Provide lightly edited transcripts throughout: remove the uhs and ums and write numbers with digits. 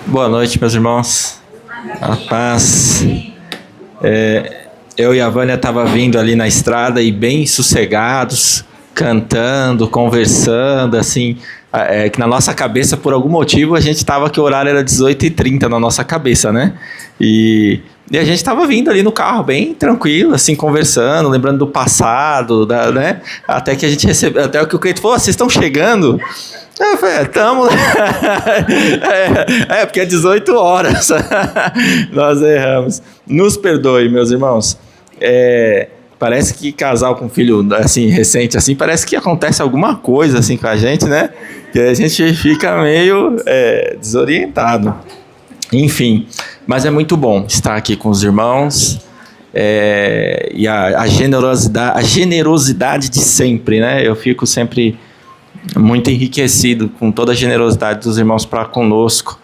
Boa noite, meus irmãos. A paz. Eu e a Vânia estava vindo ali na estrada e bem sossegados, cantando, conversando, assim, que na nossa cabeça, por algum motivo, a gente estava que o horário era 18h30 na nossa cabeça, né? E a gente estava vindo ali no carro, bem tranquilo, assim, conversando, lembrando do passado, né? Até que a gente recebeu, até que o Cleiton falou, vocês estão chegando? Eu falei, estamos. Porque é 18 horas. Nós erramos. Nos perdoe, meus irmãos. Parece que casal com filho assim, recente, assim, parece que acontece alguma coisa assim com a gente, né? Que a gente fica meio desorientado. Enfim, mas é muito bom estar aqui com os irmãos. E a generosidade de sempre, né? Eu fico sempre muito enriquecido com toda a generosidade dos irmãos para conosco,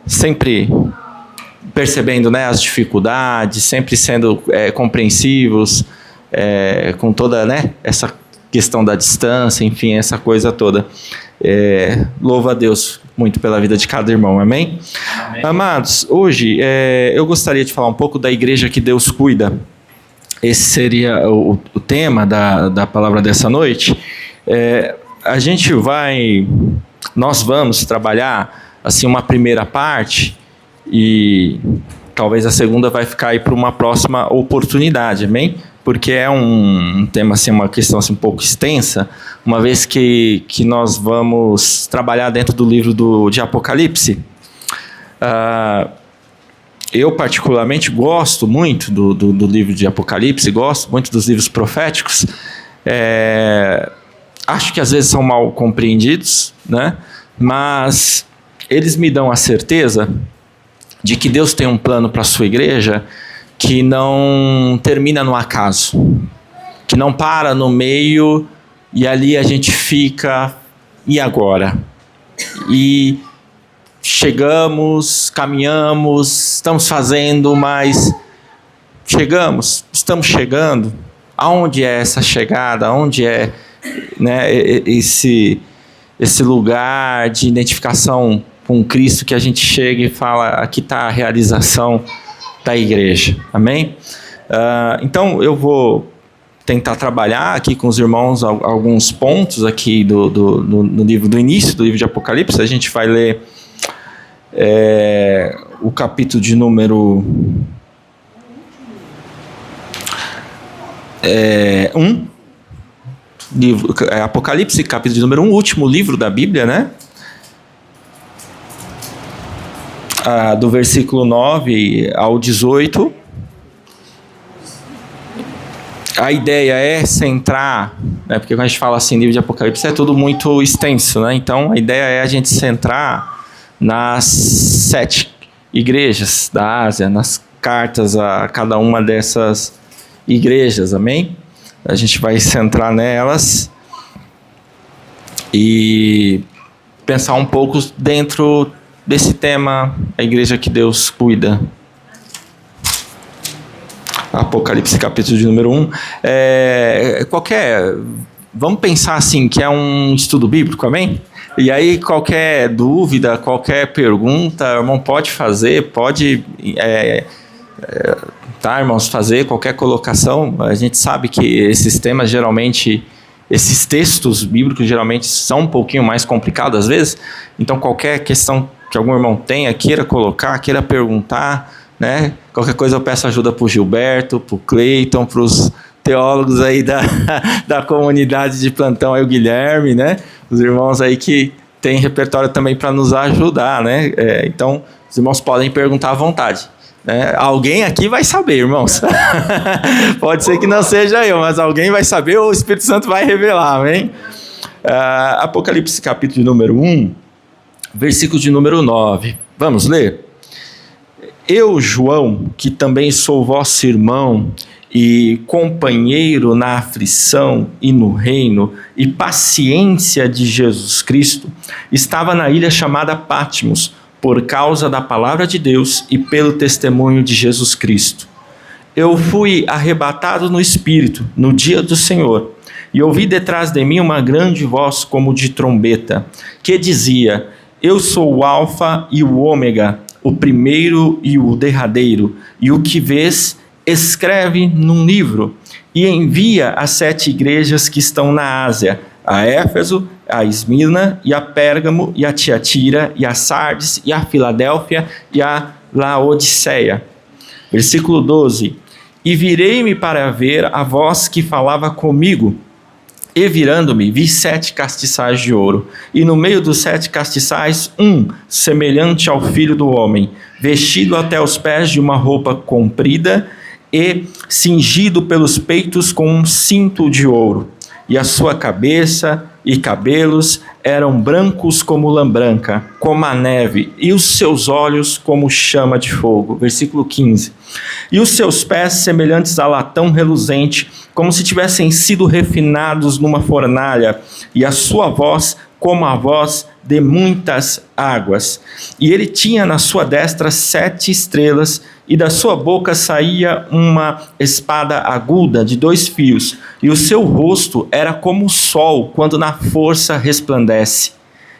sempre percebendo, né, as dificuldades, sempre sendo compreensivos, com toda, né, essa questão da distância, enfim, essa coisa toda. Louvo a Deus muito pela vida de cada irmão, amém? Amém. Amados, hoje eu gostaria de falar um pouco da igreja que Deus cuida. Esse seria o tema da palavra dessa noite. Nós vamos trabalhar assim uma primeira parte e talvez a segunda vai ficar aí para uma próxima oportunidade, amém? Porque é um tema, assim, uma questão assim, um pouco extensa, uma vez que nós vamos trabalhar dentro do livro de Apocalipse. Eu particularmente gosto muito do livro de Apocalipse, gosto muito dos livros proféticos. Acho que às vezes são mal compreendidos, né? Mas eles me dão a certeza de que Deus tem um plano para a sua igreja que não termina no acaso, que não para no meio e ali a gente fica, e agora? E chegamos, caminhamos, estamos fazendo, mas estamos chegando. Aonde é essa chegada? Aonde é, né, esse lugar de identificação com Cristo que a gente chega e fala, aqui está a realização da igreja, amém? Então eu vou tentar trabalhar aqui com os irmãos alguns pontos aqui no livro, do início do livro de Apocalipse. A gente vai ler o capítulo de número 1, Apocalipse, capítulo de número 1, último livro da Bíblia, né? Do versículo 9 ao 18. A ideia é centrar, né? Porque quando a gente fala assim, livro de Apocalipse, é tudo muito extenso, né? Então a ideia é a gente centrar nas 7 igrejas da Ásia, nas cartas a cada uma dessas igrejas, amém? A gente vai centrar nelas e pensar um pouco dentro desse tema, a igreja que Deus cuida. Apocalipse, capítulo de número 1. Vamos pensar assim, que é um estudo bíblico, amém? E aí qualquer dúvida, qualquer pergunta, o irmão pode fazer, tá, irmãos, fazer qualquer colocação. A gente sabe que esses temas geralmente, esses textos bíblicos geralmente são um pouquinho mais complicados às vezes, então qualquer questão que algum irmão tenha, queira colocar, queira perguntar, né? Qualquer coisa eu peço ajuda para o Gilberto, para o Cleiton, para os teólogos aí da comunidade de plantão, aí o Guilherme, né? Os irmãos aí que tem repertório também para nos ajudar, né? Então, os irmãos podem perguntar à vontade. Alguém aqui vai saber, irmãos. Pode ser que não seja eu, mas alguém vai saber ou o Espírito Santo vai revelar, amém? Apocalipse, capítulo de número 1, versículo de número 9. Vamos ler? Eu, João, que também sou vosso irmão e companheiro na aflição e no reino e paciência de Jesus Cristo, estava na ilha chamada Patmos, por causa da palavra de Deus e pelo testemunho de Jesus Cristo. Eu fui arrebatado no Espírito no dia do Senhor, e ouvi detrás de mim uma grande voz como de trombeta, que dizia: Eu sou o Alfa e o Ômega, o primeiro e o derradeiro, e o que vês, escreve num livro, e envia às 7 igrejas que estão na Ásia, a Éfeso, a Esmirna, e a Pérgamo, e a Tiatira, e a Sardes, e a Filadélfia, e a Laodiceia. Versículo 12. E virei-me para ver a voz que falava comigo, e virando-me, vi 7 castiçais de ouro, e no meio dos 7 castiçais, semelhante ao Filho do Homem, vestido até os pés de uma roupa comprida, e cingido pelos peitos com um cinto de ouro. E a sua cabeça e cabelos eram brancos como lã branca, como a neve, e os seus olhos como chama de fogo. Versículo 15. E os seus pés semelhantes a latão reluzente, como se tivessem sido refinados numa fornalha, e a sua voz como a voz de muitas águas. E ele tinha na sua destra 7 estrelas, e da sua boca saía uma espada aguda de 2 fios, e o seu rosto era como o sol, quando na força resplandece.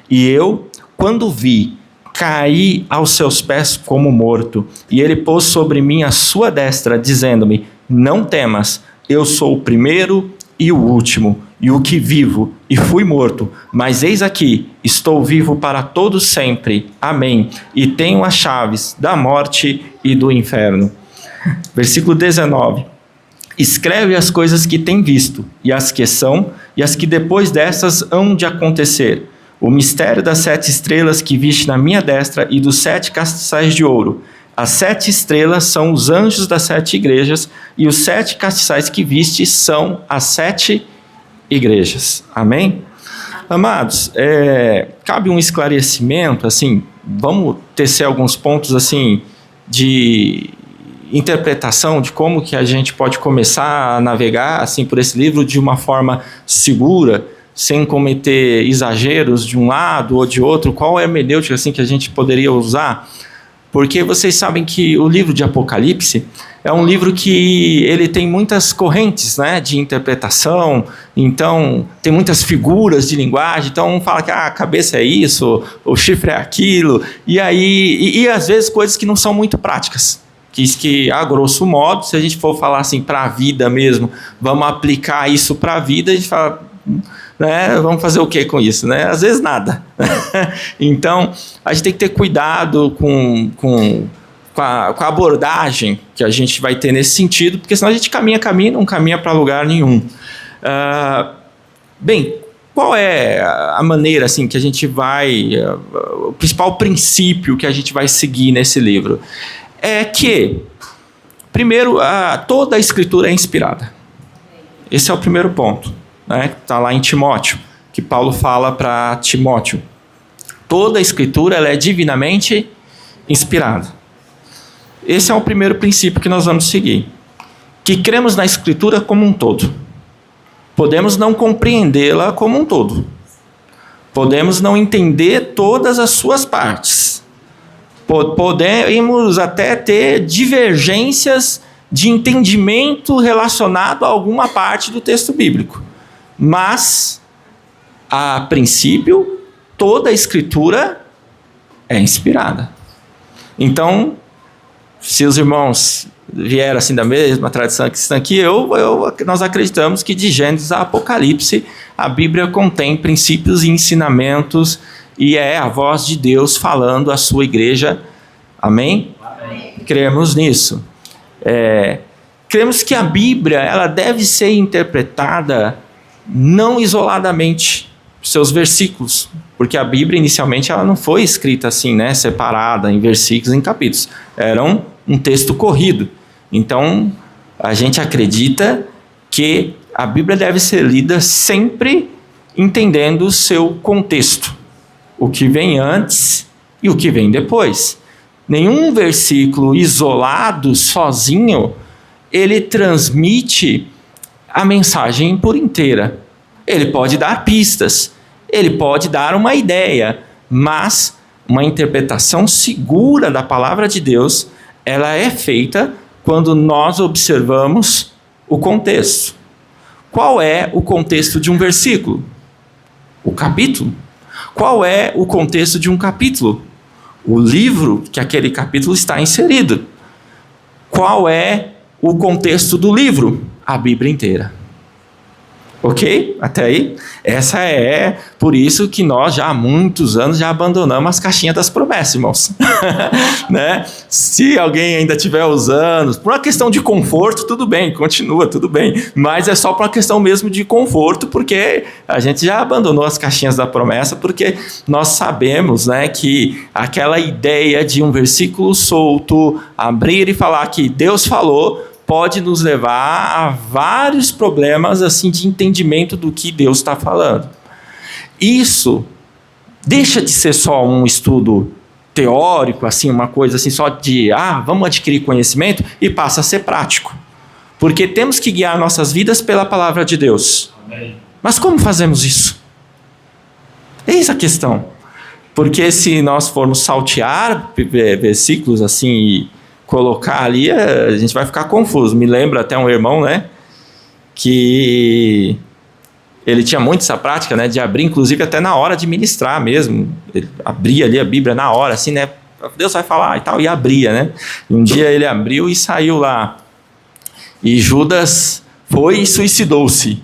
E eu, quando vi, caí aos seus pés como morto, e ele pôs sobre mim a sua destra, dizendo-me: não temas, eu sou o primeiro e o último, e o que vivo, e fui morto, mas eis aqui, estou vivo para todo sempre, amém, e tenho as chaves da morte e do inferno. Versículo 19. Escreve as coisas que tem visto, e as que são, e as que depois dessas hão de acontecer, o mistério das 7 estrelas que viste na minha destra, e dos 7 castiçais de ouro. As 7 estrelas são os anjos das 7 igrejas, e os 7 castiçais que viste são as 7 igrejas. Amém? Amados, cabe um esclarecimento, assim, vamos tecer alguns pontos, assim, de interpretação de como que a gente pode começar a navegar, assim, por esse livro de uma forma segura, sem cometer exageros de um lado ou de outro. Qual é a hermenêutica, assim, que a gente poderia usar? Porque vocês sabem que o livro de Apocalipse é um livro que ele tem muitas correntes, né, de interpretação, então tem muitas figuras de linguagem, então um fala que a cabeça é isso, o chifre é aquilo, e aí às vezes coisas que não são muito práticas, que a grosso modo, se a gente for falar assim para a vida mesmo, vamos aplicar isso para a vida, a gente fala, né, vamos fazer o que com isso, né? Às vezes nada. Então a gente tem que ter cuidado com a abordagem que a gente vai ter nesse sentido, porque senão a gente caminha, não caminha para lugar nenhum. Bem, qual é a maneira assim, que a gente vai, o principal princípio que a gente vai seguir nesse livro? É que, primeiro, toda a Escritura é inspirada. Esse é o primeiro ponto, né? Está lá em Timóteo, que Paulo fala para Timóteo. Toda a Escritura ela é divinamente inspirada. Esse é o primeiro princípio que nós vamos seguir. Que cremos na Escritura como um todo. Podemos não compreendê-la como um todo. Podemos não entender todas as suas partes. Podemos até ter divergências de entendimento relacionado a alguma parte do texto bíblico. Mas, a princípio, toda a Escritura é inspirada. Então, se os irmãos vieram assim da mesma tradição cristã que nós acreditamos que de Gênesis a Apocalipse a Bíblia contém princípios e ensinamentos e é a voz de Deus falando à sua igreja. Amém? Amém. Cremos nisso. Cremos que a Bíblia ela deve ser interpretada não isoladamente, seus versículos, porque a Bíblia inicialmente ela não foi escrita assim, né, separada em versículos, em capítulos. Era um texto corrido. Então, a gente acredita que a Bíblia deve ser lida sempre entendendo o seu contexto. O que vem antes e o que vem depois. Nenhum versículo isolado, sozinho, ele transmite a mensagem por inteira. Ele pode dar pistas, ele pode dar uma ideia, mas uma interpretação segura da palavra de Deus, ela é feita quando nós observamos o contexto. Qual é o contexto de um versículo? O capítulo. Qual é o contexto de um capítulo? O livro que aquele capítulo está inserido. Qual é o contexto do livro? A Bíblia inteira. Ok? Até aí? Essa é por isso que nós já há muitos anos já abandonamos as caixinhas das promessas, irmãos. Né? Se alguém ainda estiver usando, por uma questão de conforto, tudo bem, continua, tudo bem. Mas é só por uma questão mesmo de conforto, porque a gente já abandonou as caixinhas da promessa, porque nós sabemos, né, que aquela ideia de um versículo solto, abrir e falar que Deus falou, pode nos levar a vários problemas assim de entendimento do que Deus está falando. Isso deixa de ser só um estudo teórico, assim, uma coisa assim só de vamos adquirir conhecimento, e passa a ser prático. Porque temos que guiar nossas vidas pela palavra de Deus. Amém. Mas como fazemos isso? Eis a questão. Porque se nós formos saltear versículos assim e colocar ali, a gente vai ficar confuso. Me lembra até um irmão, né, que ele tinha muito essa prática, né, de abrir, inclusive até na hora de ministrar mesmo. Ele abria ali a Bíblia na hora, assim, né, Deus vai falar e tal, e abria, né. E um dia ele abriu e saiu lá. E Judas foi e suicidou-se.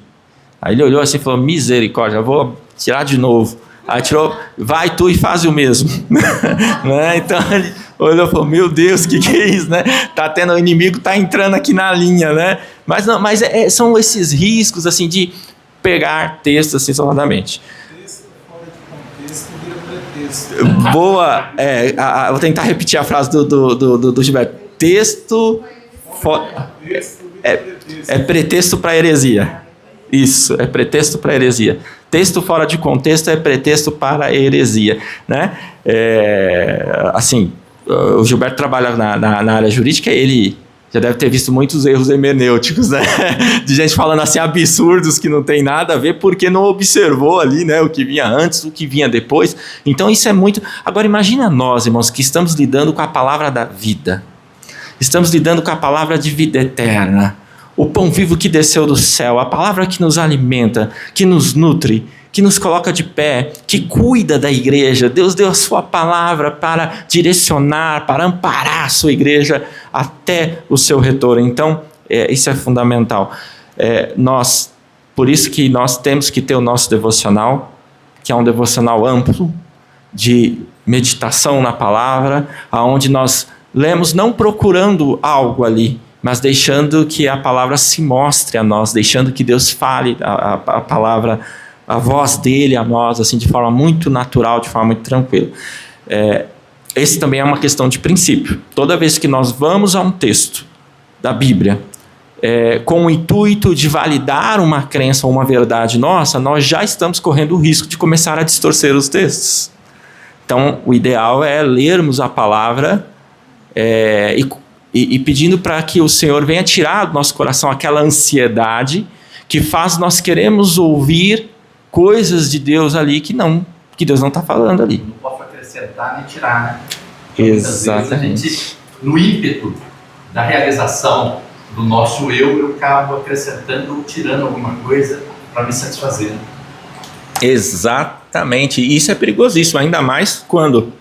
Aí ele olhou assim e falou, misericórdia, vou tirar de novo. Aí tirou, vai tu e faz o mesmo. Né? Então ele olhou e falou, meu Deus, que é isso, né? Tá tendo, o inimigo tá entrando aqui na linha, né? Mas, não, são esses riscos, assim, de pegar textos, assim, isoladamente. Texto fora de contexto vira pretexto. Boa, vou tentar repetir a frase do Gilberto. Texto é pretexto para heresia. Isso, é pretexto para heresia. Texto fora de contexto é pretexto para heresia, né? Assim, o Gilberto trabalha na área jurídica, ele já deve ter visto muitos erros hermenêuticos, né? De gente falando assim absurdos que não tem nada a ver, porque não observou ali, né, o que vinha antes, o que vinha depois. Então isso é muito... Agora imagina nós, irmãos, que estamos lidando com a palavra da vida. Estamos lidando com a palavra de vida eterna. O pão vivo que desceu do céu, a palavra que nos alimenta, que nos nutre, que nos coloca de pé, que cuida da igreja. Deus deu a sua palavra para direcionar, para amparar a sua igreja até o seu retorno. Então, isso é fundamental. Por isso que nós temos que ter o nosso devocional, que é um devocional amplo, de meditação na palavra, onde nós lemos não procurando algo ali, mas deixando que a palavra se mostre a nós, deixando que Deus fale a palavra, a voz dele a nós, assim, de forma muito natural, de forma muito tranquila. Esse também é uma questão de princípio. Toda vez que nós vamos a um texto da Bíblia, com o intuito de validar uma crença ou uma verdade nossa, nós já estamos correndo o risco de começar a distorcer os textos. Então, o ideal é lermos a palavra e pedindo para que o Senhor venha tirar do nosso coração aquela ansiedade que faz nós queremos ouvir coisas de Deus ali que Deus não está falando ali. Não posso acrescentar nem tirar, né? Exatamente. A gente, no ímpeto da realização do nosso eu acabo acrescentando ou tirando alguma coisa para me satisfazer. Exatamente. E isso é perigosíssimo, ainda mais quando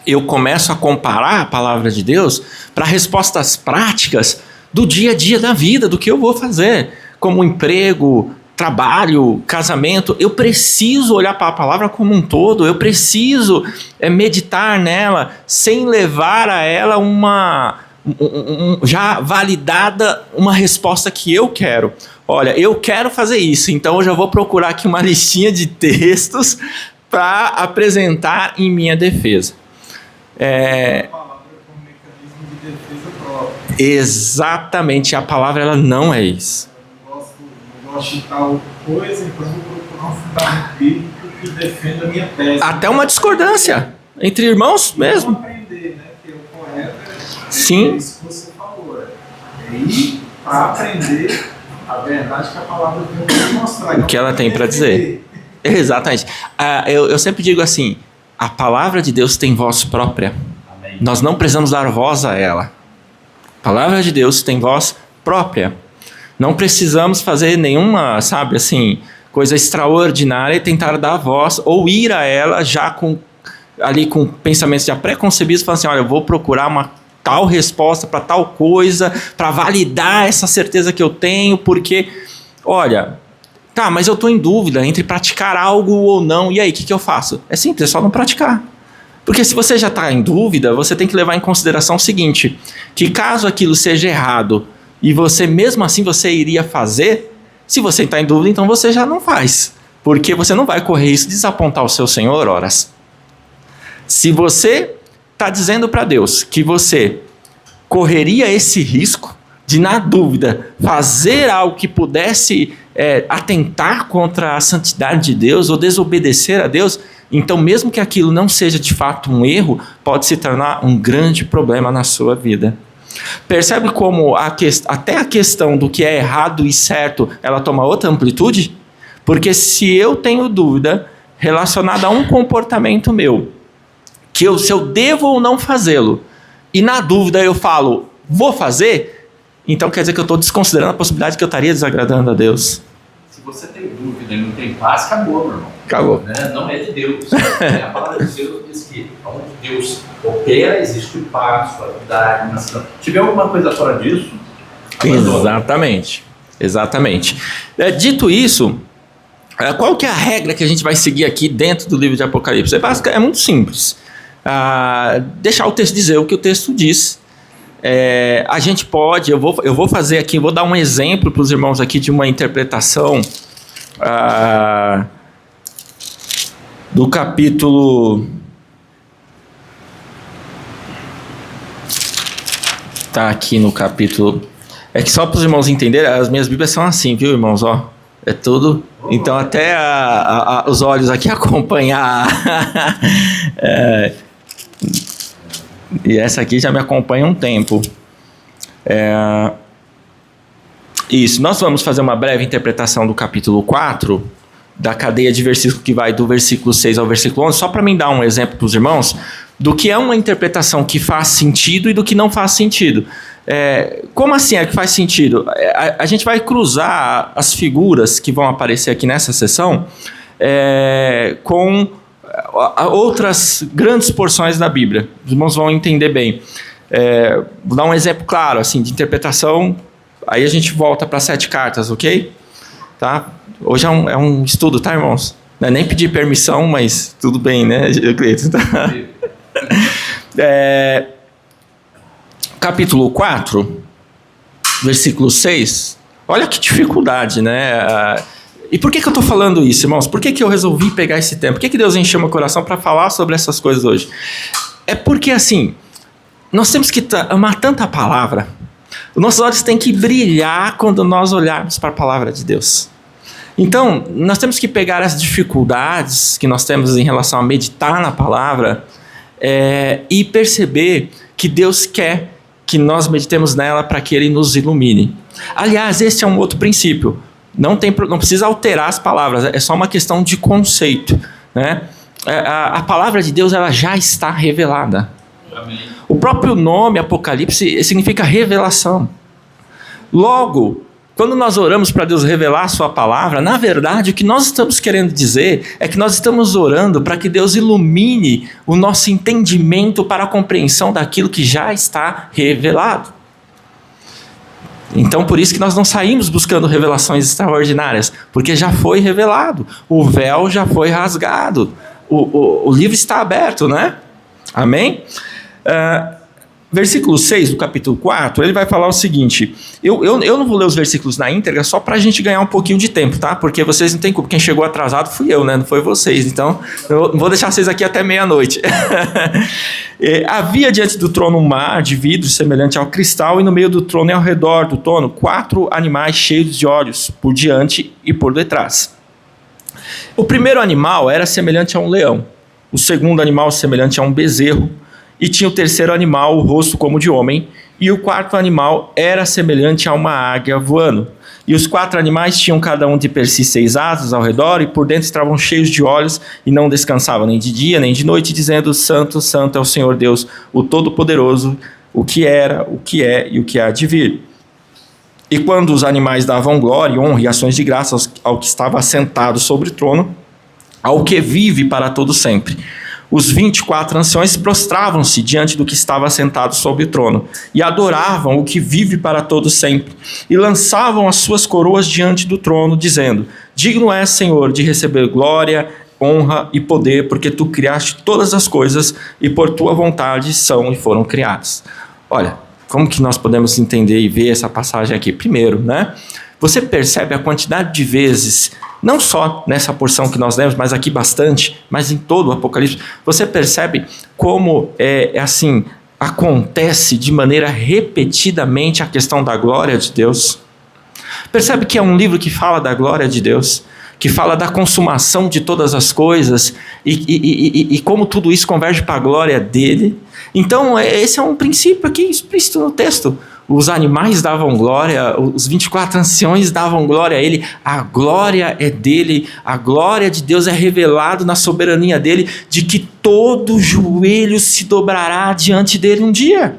eu começo a comparar a palavra de Deus para respostas práticas do dia a dia da vida, do que eu vou fazer, como emprego, trabalho, casamento. Eu preciso olhar para a palavra como um todo, eu preciso meditar nela sem levar a ela já validada uma resposta que eu quero. Olha, eu quero fazer isso, então eu já vou procurar aqui uma listinha de textos para apresentar em minha defesa. A palavra como mecanismo de defesa própria. Exatamente, a palavra ela não é isso. Eu não gosto de tal coisa, então eu vou procurar um fundamento bíblico que defenda a minha tese. Até uma discordância entre irmãos mesmo. Aprender, né? Que o correto Sim. Isso que você falou. Ir para aprender a verdade que a palavra tem para mostrar. O que ela tem para dizer. Exatamente. Eu sempre digo assim, a palavra de Deus tem voz própria. Amém. Nós não precisamos dar voz a ela. A palavra de Deus tem voz própria. Não precisamos fazer nenhuma, coisa extraordinária e tentar dar voz ou ir a ela já ali com pensamentos já pré-concebidos, falando assim, olha, eu vou procurar uma tal resposta para tal coisa, para validar essa certeza que eu tenho, porque, olha, tá, mas eu estou em dúvida entre praticar algo ou não, e aí, o que eu faço? É simples, é só não praticar. Porque se você já está em dúvida, você tem que levar em consideração o seguinte, que caso aquilo seja errado, e você mesmo assim você iria fazer, se você está em dúvida, então você já não faz, porque você não vai correr isso de desapontar o seu Senhor, horas. Se você está dizendo para Deus que você correria esse risco de, na dúvida, fazer algo que pudesse atentar contra a santidade de Deus ou desobedecer a Deus, então mesmo que aquilo não seja de fato um erro, pode se tornar um grande problema na sua vida. Percebe como até a questão do que é errado e certo, ela toma outra amplitude? Porque se eu tenho dúvida relacionada a um comportamento meu, se eu devo ou não fazê-lo, e na dúvida eu falo, vou fazer, então quer dizer que eu estou desconsiderando a possibilidade que eu estaria desagradando a Deus. Se você tem dúvida e não tem paz, acabou, meu irmão. Acabou. Né? Não é de Deus. A palavra de Deus diz que onde Deus opera, existe paz, suavidade, nação. Se tiver alguma coisa fora disso, exatamente. Exatamente. Dito isso, qual que é a regra que a gente vai seguir aqui dentro do livro de Apocalipse? É muito simples. Deixar o texto dizer o que o texto diz. A gente pode, eu vou fazer aqui, vou dar um exemplo para os irmãos aqui de uma interpretação do capítulo. Tá aqui no capítulo. É que só para os irmãos entenderem, as minhas Bíblias são assim, viu, irmãos? Ó, é tudo. Então até os olhos aqui acompanhar. E essa aqui já me acompanha um tempo. Isso, nós vamos fazer uma breve interpretação do capítulo 4, da cadeia de versículos que vai do versículo 6 ao versículo 11, só para mim dar um exemplo para os irmãos, do que é uma interpretação que faz sentido e do que não faz sentido. Como assim é que faz sentido? A gente vai cruzar as figuras que vão aparecer aqui nessa sessão com outras grandes porções da Bíblia. Os irmãos vão entender bem. Vou dar um exemplo claro assim, de interpretação, aí a gente volta para 7 cartas, ok? Tá? Hoje é um estudo, tá, irmãos? Não é nem pedir permissão, mas tudo bem, né, Cleiton? Tá? Capítulo 4, versículo 6. Olha que dificuldade, né? E por que eu estou falando isso, irmãos? Por que eu resolvi pegar esse tempo? Por que Deus encheu meu coração para falar sobre essas coisas hoje? É porque, assim, nós temos que amar tanta palavra. Os nossos olhos têm que brilhar quando nós olharmos para a palavra de Deus. Então, nós temos que pegar as dificuldades que nós temos em relação a meditar na palavra e perceber que Deus quer que nós meditemos nela para que Ele nos ilumine. Aliás, esse é um outro princípio. Não precisa alterar as palavras, é só uma questão de conceito, né? A palavra de Deus ela já está revelada. Amém. O próprio nome Apocalipse significa revelação. Logo, quando nós oramos para Deus revelar a sua palavra, na verdade o que nós estamos querendo dizer é que nós estamos orando para que Deus ilumine o nosso entendimento para a compreensão daquilo que já está revelado. Então por isso que nós não saímos buscando revelações extraordinárias, porque já foi revelado, o véu já foi rasgado, o livro está aberto, né? Amém? Versículo 6 do capítulo 4, ele vai falar o seguinte, eu não vou ler os versículos na íntegra só para a gente ganhar um pouquinho de tempo, tá? Porque vocês não têm culpa, quem chegou atrasado fui eu, né? Não foi vocês, então eu vou deixar vocês aqui até meia-noite. Havia diante do trono um mar de vidro semelhante ao cristal, e no meio do trono e ao redor do trono 4 animais cheios de olhos, por diante e por detrás. O primeiro animal era semelhante a um leão, o segundo animal semelhante a um bezerro, e tinha o terceiro animal, o rosto como de homem, e o quarto animal era semelhante a uma águia voando. E os 4 animais tinham cada um de per si 6 asas ao redor, e por dentro estavam cheios de olhos, e não descansavam nem de dia nem de noite, dizendo: Santo, Santo é o Senhor Deus, o Todo-Poderoso, o que era, o que é e o que há de vir. E quando os animais davam glória, honra e ações de graça ao que estava assentado sobre o trono, ao que vive para todo sempre, os 24 anciões prostravam-se diante do que estava assentado sobre o trono e adoravam o que vive para todo sempre e lançavam as suas coroas diante do trono, dizendo: digno és, Senhor, de receber glória, honra e poder, porque tu criaste todas as coisas e por tua vontade são e foram criadas. Olha, como que nós podemos entender e ver essa passagem aqui? Primeiro, né? Você percebe a quantidade de vezes, não só nessa porção que nós lemos, mas aqui bastante, mas em todo o Apocalipse, você percebe como acontece de maneira repetidamente a questão da glória de Deus. Percebe que é um livro que fala da glória de Deus, que fala da consumação de todas as coisas e como tudo isso converge para a glória dele. Então, esse é um princípio aqui explícito no texto. Os animais davam glória, os 24 anciões davam glória a ele, a glória é dele, a glória de Deus é revelado na soberania dele, de que todo joelho se dobrará diante dele um dia.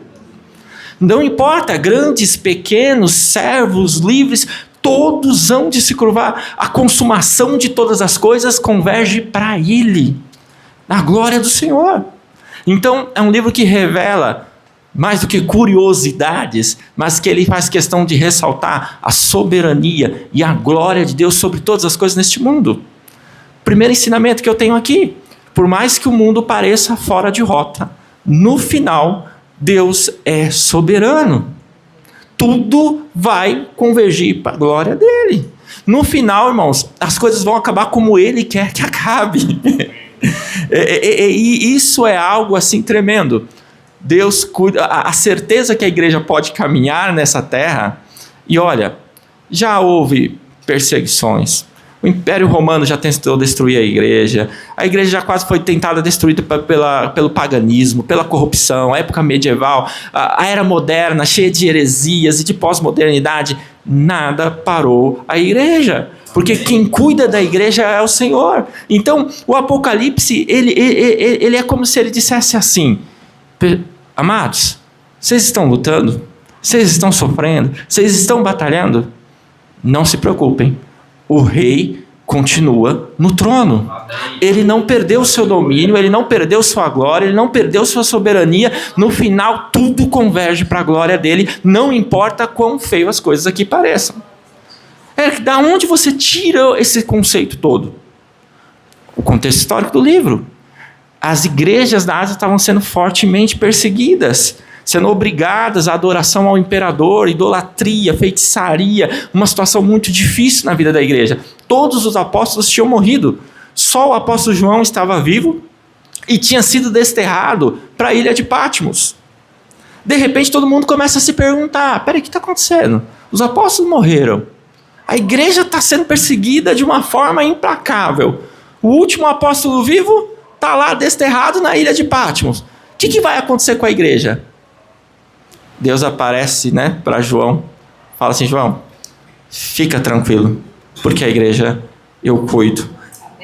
Não importa, grandes, pequenos, servos, livres, todos hão de se curvar. A consumação de todas as coisas converge para ele, a glória do Senhor. Então, é um livro que revela mais do que curiosidades, mas que ele faz questão de ressaltar a soberania e a glória de Deus sobre todas as coisas neste mundo. Primeiro ensinamento que eu tenho aqui: por mais que o mundo pareça fora de rota, no final, Deus é soberano. Tudo vai convergir para a glória dele. No final, irmãos, as coisas vão acabar como ele quer que acabe. E isso é algo assim tremendo. Deus cuida, a certeza que a igreja pode caminhar nessa terra. E olha, já houve perseguições. O Império Romano já tentou destruir a igreja já quase foi tentada destruída pelo paganismo, pela corrupção, a época medieval, a era moderna, cheia de heresias e de pós-modernidade. Nada parou a igreja, porque quem cuida da igreja é o Senhor. Então, o Apocalipse, ele é como se ele dissesse assim: amados, vocês estão lutando? Vocês estão sofrendo? Vocês estão batalhando? Não se preocupem. O rei continua no trono. Ele não perdeu seu domínio, ele não perdeu sua glória, ele não perdeu sua soberania. No final, tudo converge para a glória dele, não importa quão feio as coisas aqui pareçam. Da onde você tira esse conceito todo? O contexto histórico do livro. As igrejas da Ásia estavam sendo fortemente perseguidas, sendo obrigadas à adoração ao imperador, idolatria, feitiçaria, uma situação muito difícil na vida da igreja. Todos os apóstolos tinham morrido, só o apóstolo João estava vivo e tinha sido desterrado para a ilha de Patmos. De repente todo mundo começa a se perguntar: peraí, o que está acontecendo? Os apóstolos morreram, a igreja está sendo perseguida de uma forma implacável, o último apóstolo vivo está lá desterrado na ilha de Patmos. O que vai acontecer com a igreja? Deus aparece, para João, fala assim: João, fica tranquilo, porque a igreja eu cuido.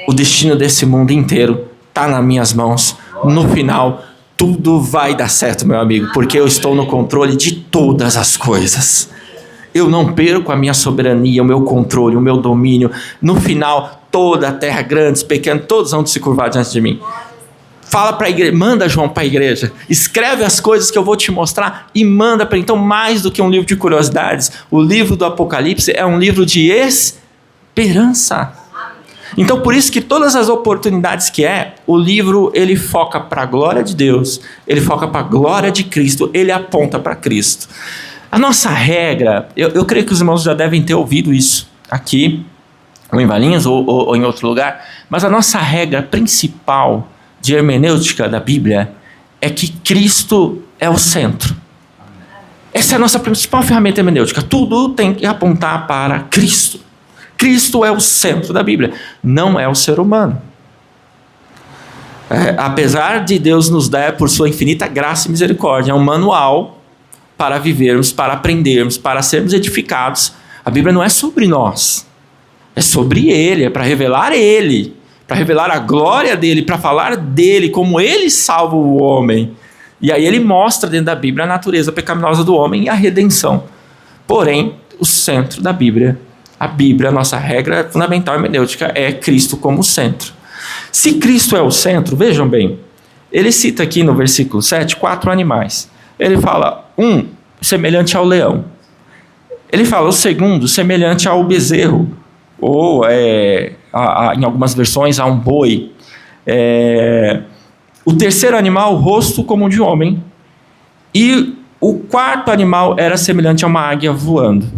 O destino desse mundo inteiro está nas minhas mãos. No final, tudo vai dar certo, meu amigo, porque eu estou no controle de todas as coisas. Eu não perco a minha soberania, o meu controle, o meu domínio. No final, toda a terra, grandes, pequenos, todos vão se curvar diante de mim. Fala para a igreja, manda João para a igreja, escreve as coisas que eu vou te mostrar e manda para. Então, mais do que um livro de curiosidades, o livro do Apocalipse é um livro de esperança. Então, por isso que todas as oportunidades o livro ele foca para a glória de Deus, ele foca para a glória de Cristo, ele aponta para Cristo. A nossa regra, eu creio que os irmãos já devem ter ouvido isso aqui, ou em Valinhos, ou em outro lugar, mas a nossa regra principal de hermenêutica da Bíblia é que Cristo é o centro. Essa é a nossa principal ferramenta hermenêutica. Tudo tem que apontar para Cristo. Cristo é o centro da Bíblia, não é o ser humano. Apesar de Deus nos dar, por sua infinita graça e misericórdia, um manual para vivermos, para aprendermos, para sermos edificados, a Bíblia não é sobre nós, é sobre Ele, é para revelar Ele, para revelar a glória dele, para falar dele, como ele salva o homem. E aí ele mostra dentro da Bíblia a natureza pecaminosa do homem e a redenção. Porém, o centro da Bíblia. A Bíblia, a nossa regra fundamental hermenêutica é Cristo como centro. Se Cristo é o centro, vejam bem, ele cita aqui no versículo 7 4 animais. Ele fala, um, semelhante ao leão. Ele fala, o segundo, semelhante ao bezerro, ou em algumas versões, a um boi. O terceiro animal, o rosto como de homem. E o quarto animal era semelhante a uma águia voando.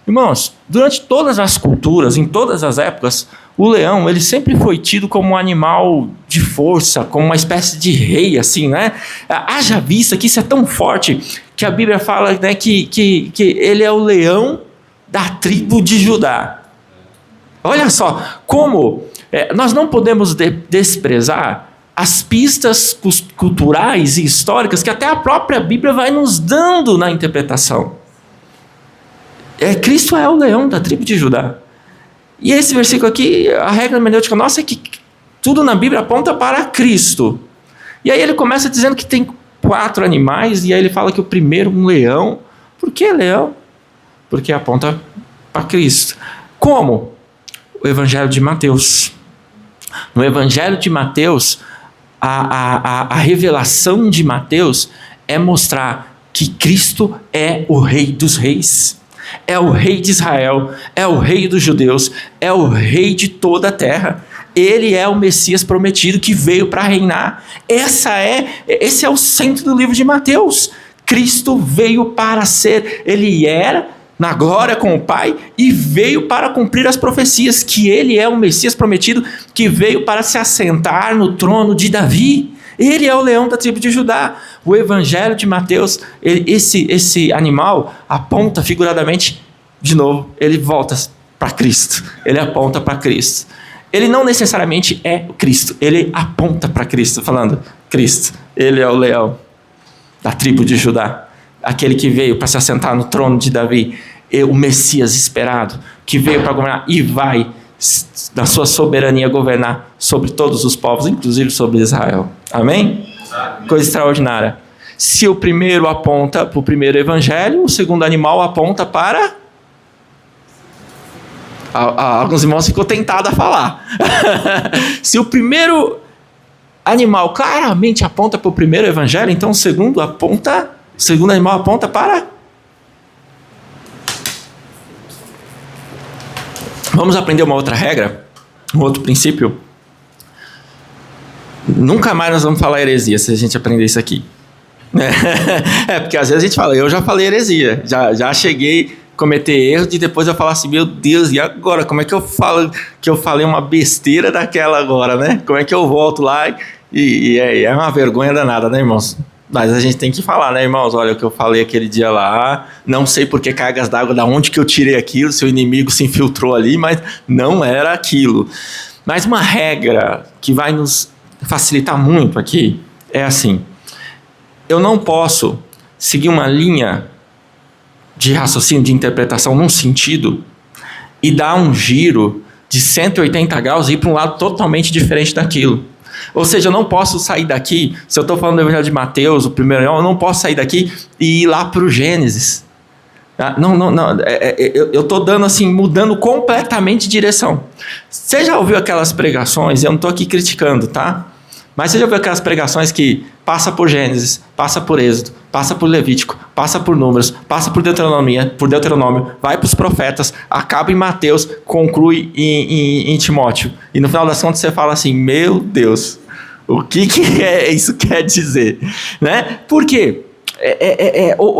Irmãos, durante todas as culturas, em todas as épocas, o leão ele sempre foi tido como um animal de força, como uma espécie de rei, assim, né? Haja vista que isso é tão forte que a Bíblia fala, né, que ele é o leão da tribo de Judá. Olha só, como nós não podemos desprezar as pistas culturais e históricas que até a própria Bíblia vai nos dando na interpretação. Cristo é o leão da tribo de Judá. E esse versículo aqui, a regra hermenêutica nossa é que tudo na Bíblia aponta para Cristo. E aí ele começa dizendo que tem 4 animais, e aí ele fala que o primeiro, um leão. Por que leão? Porque aponta para Cristo. Como? O Evangelho de Mateus. No Evangelho de Mateus, a revelação de Mateus é mostrar que Cristo é o Rei dos Reis. É o Rei de Israel, é o Rei dos judeus, é o Rei de toda a terra. Ele é o Messias prometido que veio para reinar. Esse é o centro do livro de Mateus. Cristo veio para ser, ele era na glória com o Pai e veio para cumprir as profecias, que ele é o Messias prometido que veio para se assentar no trono de Davi. Ele é o leão da tribo de Judá. O Evangelho de Mateus, esse animal aponta figuradamente, de novo, ele volta para Cristo. Ele aponta para Cristo. Ele não necessariamente é Cristo, ele aponta para Cristo, falando, Cristo, ele é o leão da tribo de Judá. Aquele que veio para se assentar no trono de Davi. O Messias esperado, que veio para governar e vai, da sua soberania, governar sobre todos os povos, inclusive sobre Israel. Amém? Coisa extraordinária. Se o primeiro aponta para o primeiro evangelho, o segundo animal aponta para... Alguns irmãos ficou tentados a falar. Se o primeiro animal claramente aponta para o primeiro evangelho, então o segundo animal aponta para... Vamos aprender uma outra regra, um outro princípio. Nunca mais nós vamos falar heresia se a gente aprender isso aqui. Porque às vezes a gente fala, eu já falei heresia, já cheguei a cometer erros e depois eu falo assim, meu Deus, e agora? Como é que eu falo que eu falei uma besteira daquela agora, né? Como é que eu volto lá? E é uma vergonha danada, né, irmãos? Mas a gente tem que falar, né, irmãos? Olha o que eu falei aquele dia lá, não sei por que cargas d'água, da onde que eu tirei aquilo, seu inimigo se infiltrou ali, mas não era aquilo. Mas uma regra que vai nos facilitar muito aqui é assim, eu não posso seguir uma linha de raciocínio, de interpretação num sentido e dar um giro de 180 graus e ir para um lado totalmente diferente daquilo. Ou seja, eu não posso sair daqui, se eu estou falando do Evangelho de Mateus, o primeiro, eu não posso sair daqui e ir lá para o Gênesis. Não, eu estou dando assim, mudando completamente de direção. Você já ouviu aquelas pregações, eu não estou aqui criticando, tá? Mas você já ouviu aquelas pregações que passa por Gênesis, passa por Êxodo, passa por Levítico, passa por Números, passa por Deuteronômio, vai para os profetas, acaba em Mateus, conclui em Timóteo. E no final das contas você fala assim, meu Deus, o que isso quer dizer? Né? Por quê?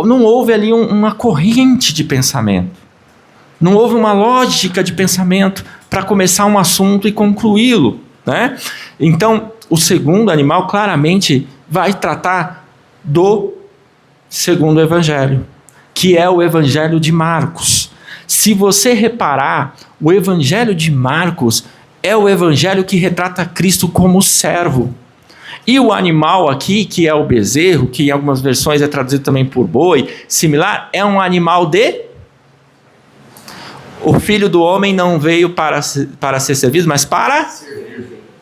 Não houve ali uma corrente de pensamento. Não houve uma lógica de pensamento para começar um assunto e concluí-lo. Né? Então, o segundo animal claramente vai tratar do segundo evangelho, que é o evangelho de Marcos. Se você reparar, o evangelho de Marcos é o evangelho que retrata Cristo como servo. E o animal aqui, que é o bezerro, que em algumas versões é traduzido também por boi, similar, é um animal de... O Filho do Homem não veio para ser servido, mas para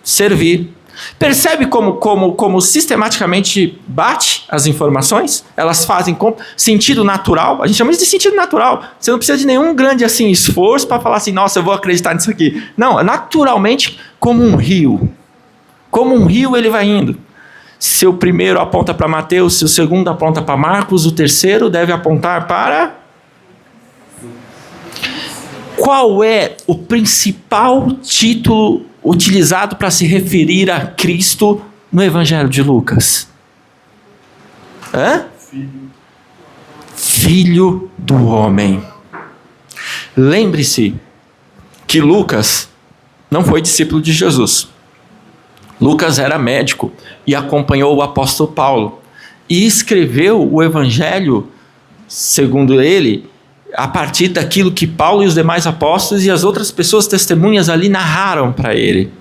servir. Percebe como sistematicamente bate as informações? Elas fazem com sentido natural. A gente chama isso de sentido natural. Você não precisa de nenhum grande assim, esforço para falar assim, nossa, eu vou acreditar nisso aqui. Não, naturalmente como um rio. Como um rio ele vai indo. Se o primeiro aponta para Mateus, se o segundo aponta para Marcos, o terceiro deve apontar para... Qual é o principal título utilizado para se referir a Cristo no Evangelho de Lucas? Filho do homem. Lembre-se que Lucas não foi discípulo de Jesus. Lucas era médico e acompanhou o apóstolo Paulo. E escreveu o Evangelho, segundo ele, a partir daquilo que Paulo e os demais apóstolos e as outras pessoas testemunhas ali narraram para ele.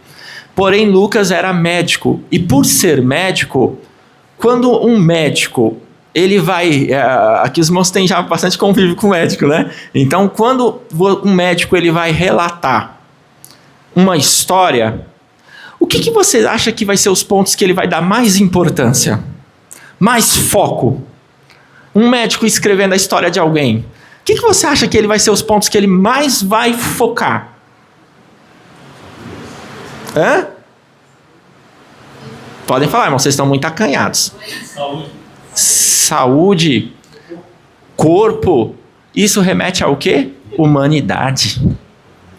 Porém, Lucas era médico. E por ser médico, quando um médico, ele vai... Aqui os irmãos têm já bastante convívio com o médico, né? Então, quando um médico ele vai relatar uma história, o que você acha que vai ser os pontos que ele vai dar mais importância? Mais foco? Um médico escrevendo a história de alguém. O que você acha que ele vai ser os pontos que ele mais vai focar? Podem falar, irmão, vocês estão muito acanhados. Saúde. Corpo. Isso remete ao quê? Humanidade.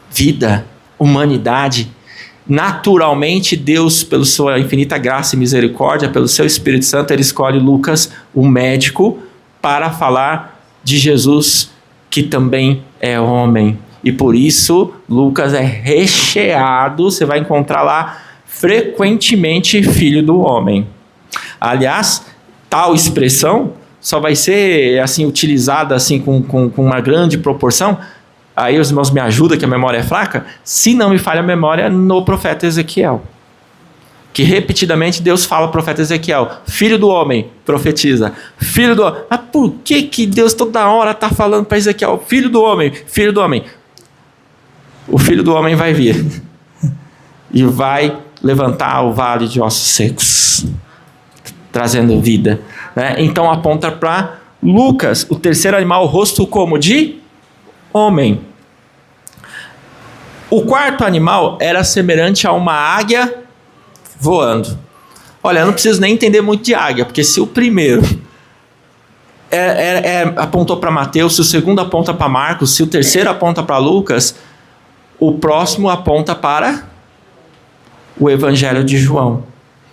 Vida. Humanidade. Naturalmente, Deus, pela sua infinita graça e misericórdia, pelo seu Espírito Santo, ele escolhe Lucas, o médico, para falar de Jesus, que também é homem. E por isso, Lucas é recheado, você vai encontrar lá, frequentemente, filho do homem. Aliás, tal expressão só vai ser assim, utilizada assim, com uma grande proporção. Aí os irmãos me ajudam, que a memória é fraca. Se não me falha a memória, no profeta Ezequiel. Que repetidamente Deus fala ao profeta Ezequiel, filho do homem, profetiza. Filho do homem. Mas por que Deus toda hora está falando para Ezequiel, filho do homem, filho do homem? O filho do homem vai vir e vai levantar o vale de ossos secos, trazendo vida. Né? Então aponta para Lucas, o terceiro animal, o rosto como de homem. O quarto animal era semelhante a uma águia voando. Olha, eu não preciso nem entender muito de águia, porque se o primeiro apontou para Mateus, se o segundo aponta para Marcos, se o terceiro aponta para Lucas, o próximo aponta para o Evangelho de João.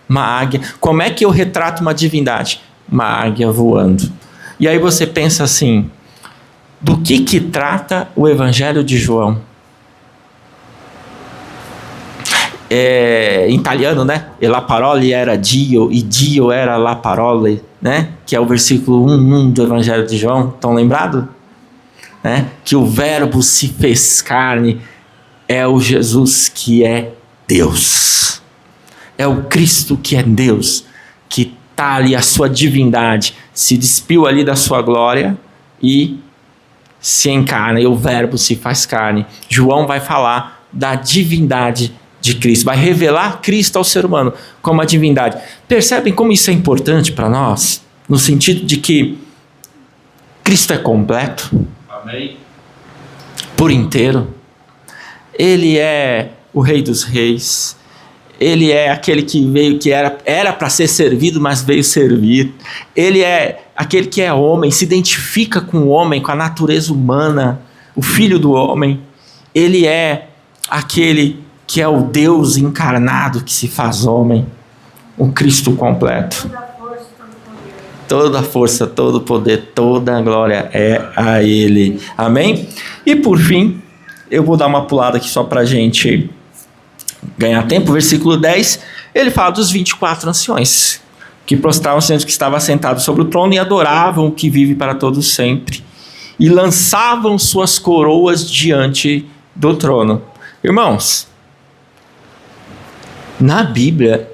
Uma águia. Como é que eu retrato uma divindade? Uma águia voando. E aí você pensa assim, do que trata o Evangelho de João? Em italiano, né? E la parole era Dio, e Dio era la parole, né? Que é o versículo 1 do Evangelho de João. Estão lembrados? Né? Que o verbo se fez carne, é o Jesus que é Deus. É o Cristo que é Deus, que está ali, a sua divindade, se despiu ali da sua glória e se encarna, e o verbo se faz carne. João vai falar da divindade de Cristo, vai revelar Cristo ao ser humano como a divindade. Percebem como isso é importante para nós? No sentido de que Cristo é completo. Amém. Por inteiro. Ele é o Rei dos Reis. Ele é aquele que veio, que era para ser servido, mas veio servir. Ele é aquele que é homem, se identifica com o homem, com a natureza humana, o Filho do homem. Ele é aquele que é o Deus encarnado que se faz homem, o Cristo completo. Toda a força, todo o poder, toda a glória é a Ele. Amém? E por fim, eu vou dar uma pulada aqui só para a gente ganhar tempo. Versículo 10, ele fala dos 24 anciões, que prostravam-se diante do que estava sentado sobre o trono e adoravam o que vive para todos sempre, e lançavam suas coroas diante do trono. Irmãos, na Bíblia,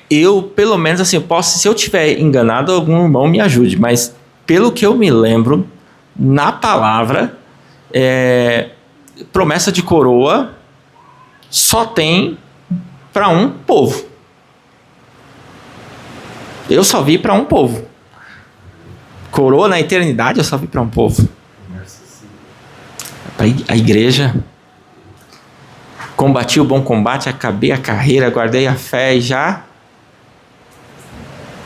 eu, pelo menos assim, se eu tiver enganado, algum irmão me ajude, mas pelo que eu me lembro, na palavra, promessa de coroa só tem para um povo, Eu só vi para um povo. Coroa na eternidade eu só vi para um povo. Para a igreja. Combati o bom combate, acabei a carreira, guardei a fé e já...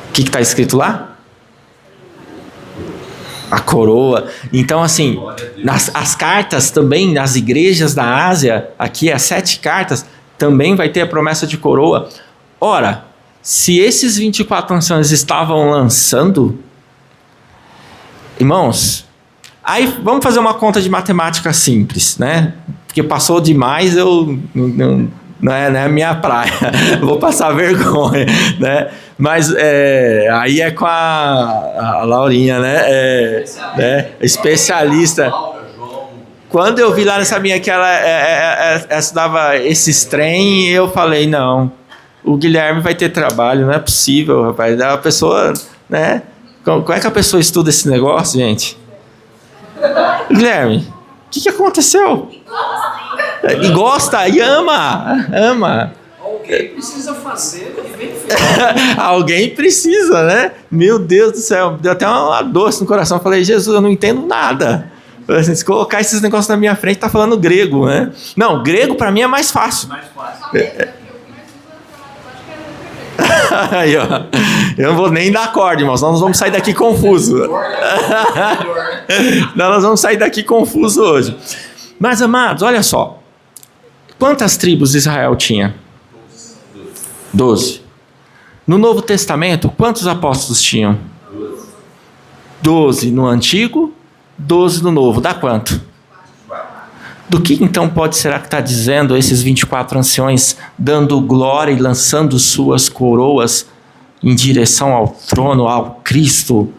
O que está escrito lá? A coroa. Então, assim, as cartas também, nas igrejas da Ásia, aqui as 7 cartas, também vai ter a promessa de coroa. Ora, se esses 24 anciões estavam lançando, irmãos, aí vamos fazer uma conta de matemática simples, né? Porque passou demais, não é minha praia, vou passar vergonha, né? Mas aí é com a Laurinha, né? Especialista. Quando eu vi lá nessa minha que ela estudava esses trem, eu falei, não, o Guilherme vai ter trabalho, não é possível, rapaz. A pessoa, né? Como é que a pessoa estuda esse negócio, gente? Guilherme, o que aconteceu? E gosta, e ama. Alguém precisa fazer e vem fazer. Alguém precisa, né? Meu Deus do céu, deu até uma doce no coração. Eu falei, Jesus, eu não entendo nada. Se colocar esses negócios na minha frente, tá falando grego, né? Não, grego para mim é mais fácil. Aí, ó. Eu não vou nem dar corda, irmãos, senão nós vamos sair daqui confusos. Nós vamos sair daqui confusos hoje. Mas, amados, olha só. Quantas tribos Israel tinha? 12. No Novo Testamento, quantos apóstolos tinham? 12 no Antigo, 12 no Novo. Dá quanto? Do que então pode será que está dizendo esses 24 anciões, dando glória e lançando suas coroas em direção ao trono, ao Cristo?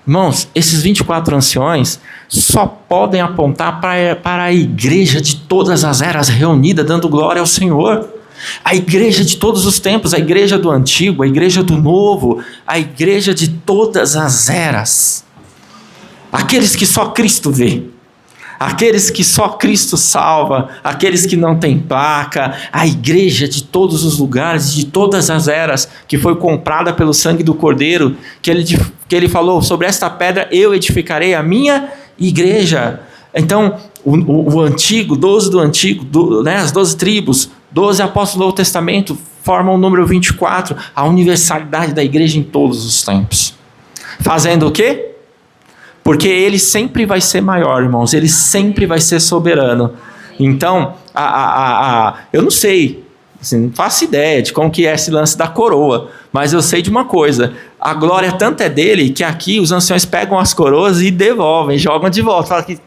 Irmãos, esses 24 anciões só podem apontar para a igreja de todas as eras reunida, dando glória ao Senhor. A igreja de todos os tempos, a igreja do Antigo, a igreja do Novo, a igreja de todas as eras. Aqueles que só Cristo vê. Aqueles que só Cristo salva, aqueles que não têm placa, a igreja de todos os lugares, de todas as eras, que foi comprada pelo sangue do Cordeiro, que ele falou, sobre esta pedra eu edificarei a minha igreja. Então, o Antigo, 12 do Antigo, né, as 12 tribos, 12 apóstolos do Novo Testamento, formam o número 24, a universalidade da igreja em todos os tempos. Fazendo o quê? Porque ele sempre vai ser maior, irmãos. Ele sempre vai ser soberano. Então, eu não sei, assim, não faço ideia de como que é esse lance da coroa. Mas eu sei de uma coisa. A glória tanto é dele que aqui os anciões pegam as coroas e devolvem, jogam de volta. Falam que,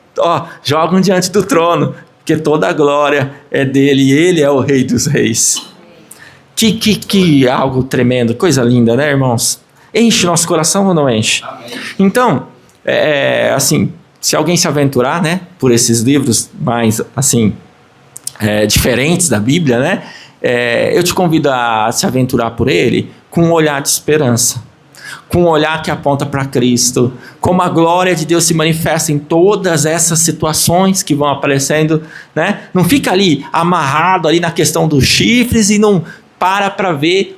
jogam diante do trono. Porque toda a glória é dele e ele é o Rei dos Reis. Que algo tremendo, coisa linda, né, irmãos? Enche nosso coração ou não enche? Amém. Então... assim, se alguém se aventurar, né, por esses livros mais, assim, diferentes da Bíblia, né, eu te convido a se aventurar por ele com um olhar de esperança, com um olhar que aponta para Cristo, como a glória de Deus se manifesta em todas essas situações que vão aparecendo, né, não fica ali amarrado ali na questão dos chifres e não para ver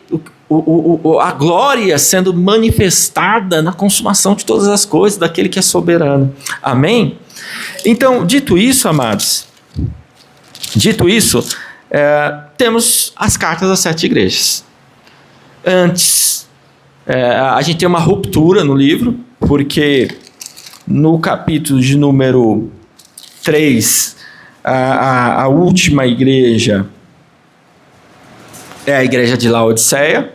a glória sendo manifestada na consumação de todas as coisas daquele que é soberano. Amém? Então, dito isso, amados, temos as cartas das 7 igrejas. Antes, a gente tem uma ruptura no livro, porque no capítulo de número 3, a última igreja é a igreja de Laodiceia.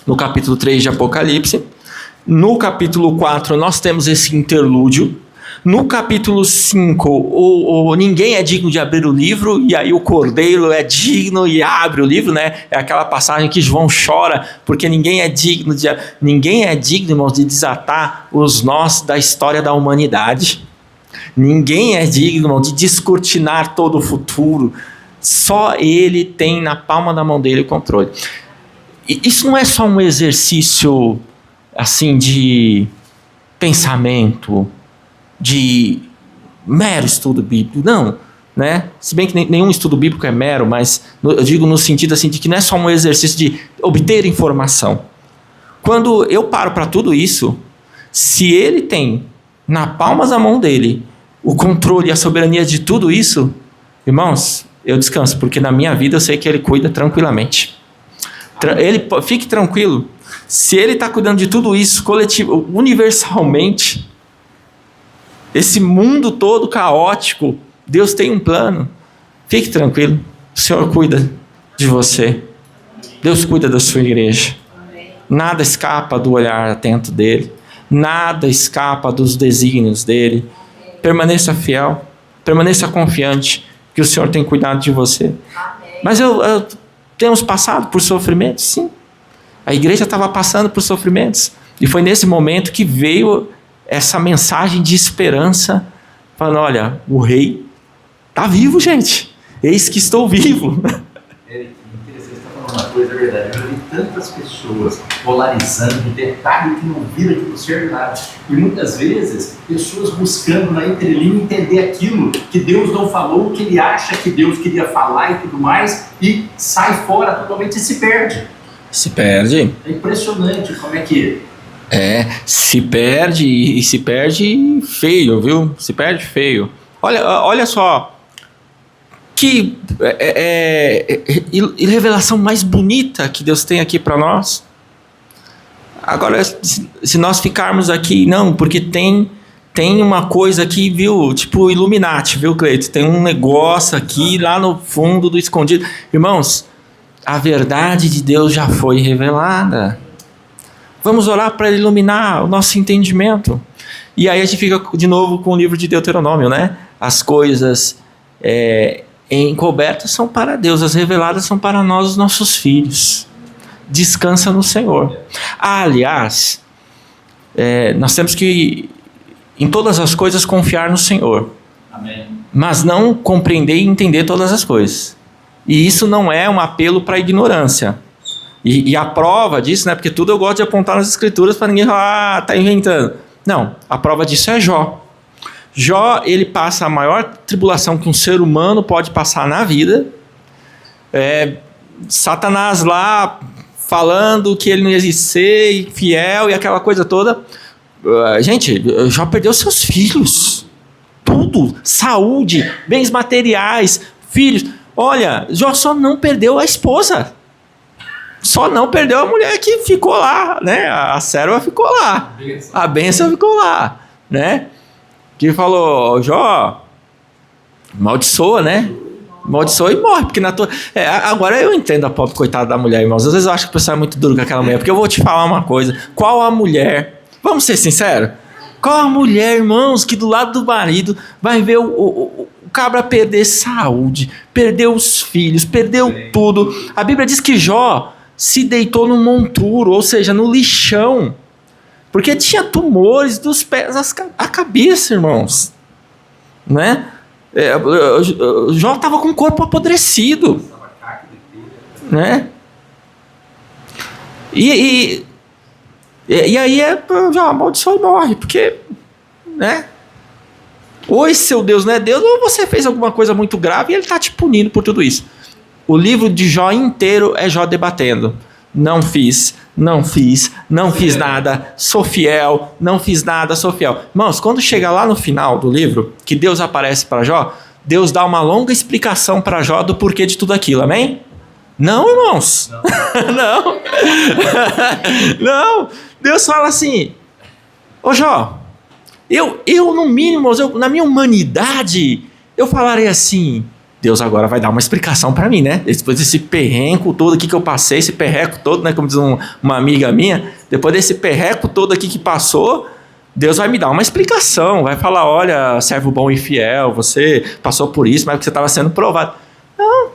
No capítulo 3 de Apocalipse. No capítulo 4 nós temos esse interlúdio. No capítulo 5, ninguém é digno de abrir o livro, e aí o Cordeiro é digno e abre o livro, né? É aquela passagem que João chora, porque ninguém é digno, irmãos, de desatar os nós da história da humanidade. Ninguém é digno, irmão, de descortinar todo o futuro. Só ele tem na palma da mão dele o controle. Isso não é só um exercício assim de pensamento, de mero estudo bíblico, não, né? Se bem que nenhum estudo bíblico é mero, mas eu digo no sentido assim de que não é só um exercício de obter informação. Quando eu paro para tudo isso, se ele tem na palma da mão dele o controle e a soberania de tudo isso, irmãos, eu descanso, porque na minha vida eu sei que ele cuida tranquilamente. Fique tranquilo, se ele está cuidando de tudo isso coletivo, universalmente, esse mundo todo caótico, Deus tem um plano. Fique tranquilo, o Senhor cuida de você. Deus cuida da sua igreja. Nada escapa do olhar atento dele. Nada escapa dos desígnios dele. Permaneça fiel, permaneça confiante que o Senhor tem cuidado de você. Mas temos passado por sofrimentos, sim. A igreja estava passando por sofrimentos. E foi nesse momento que veio essa mensagem de esperança, falando, olha, o rei está vivo, gente. Eis que estou vivo. Eric, interessante, você está falando uma coisa, é verdade. Eu vi tantas pessoas polarizando, detalhe que não vira, que não serve nada. E muitas vezes, pessoas buscando na entrelinha entender aquilo que Deus não falou, que ele acha que Deus queria falar e tudo mais, e sai fora totalmente e se perde. Se perde. É impressionante como é que... Se perde e se perde feio, viu? Se perde feio. Olha só. Que revelação mais bonita que Deus tem aqui para nós. Agora, se nós ficarmos aqui, não, porque tem uma coisa aqui, viu, tipo Illuminati, viu, Cleito? Tem um negócio aqui, lá no fundo do escondido. Irmãos, a verdade de Deus já foi revelada. Vamos orar para Ele iluminar o nosso entendimento. E aí a gente fica de novo com o livro de Deuteronômio, né? As coisas... encobertas são para Deus, as reveladas são para nós, os nossos filhos. Descansa no Senhor. Aliás, nós temos que, em todas as coisas, confiar no Senhor. Amém. Mas não compreender e entender todas as coisas. E isso não é um apelo para a ignorância. E a prova disso, né? Porque tudo eu gosto de apontar nas escrituras para ninguém falar, está inventando. Não, a prova disso é Jó. Jó, ele passa a maior tribulação que um ser humano pode passar na vida. Satanás lá falando que ele não ia ser fiel e aquela coisa toda. Gente, Jó perdeu seus filhos. Tudo. Saúde, bens materiais, filhos. Olha, Jó só não perdeu a esposa. Só não perdeu a mulher que ficou lá, né? A serva ficou lá. A bênção ficou lá, né? Que falou, Jó, amaldiçoa, né? Amaldiçoa e morre, porque na tua... agora eu entendo a pobre coitada da mulher, irmãos. Às vezes eu acho que o pessoal é muito duro com aquela mulher, porque eu vou te falar uma coisa. Qual a mulher, vamos ser sinceros, qual a mulher, irmãos, que do lado do marido vai ver o cabra perder saúde, perdeu os filhos, perdeu tudo. A Bíblia diz que Jó se deitou no monturo, ou seja, no lixão, porque tinha tumores dos pés à cabeça, irmãos. Né? Jó estava com o corpo apodrecido. Né? E aí já amaldiçoa e morre, porque, né? Ou esse seu Deus não é Deus, ou você fez alguma coisa muito grave e ele está te punindo por tudo isso. O livro de Jó inteiro é Jó debatendo. Não fiz nada, sou fiel, não fiz nada, sou fiel. Irmãos, quando chega lá no final do livro, que Deus aparece para Jó, Deus dá uma longa explicação para Jó do porquê de tudo aquilo, amém? Não, irmãos. Não. Não. Deus fala assim, ô Jó, eu no mínimo, na minha humanidade, eu falarei assim, Deus agora vai dar uma explicação para mim, né? Depois desse perrenco todo aqui que eu passei, esse perreco todo, né? Como diz uma amiga minha, depois desse perreco todo aqui que passou, Deus vai me dar uma explicação, vai falar, olha, servo bom e fiel, você passou por isso, mas você estava sendo provado. Não.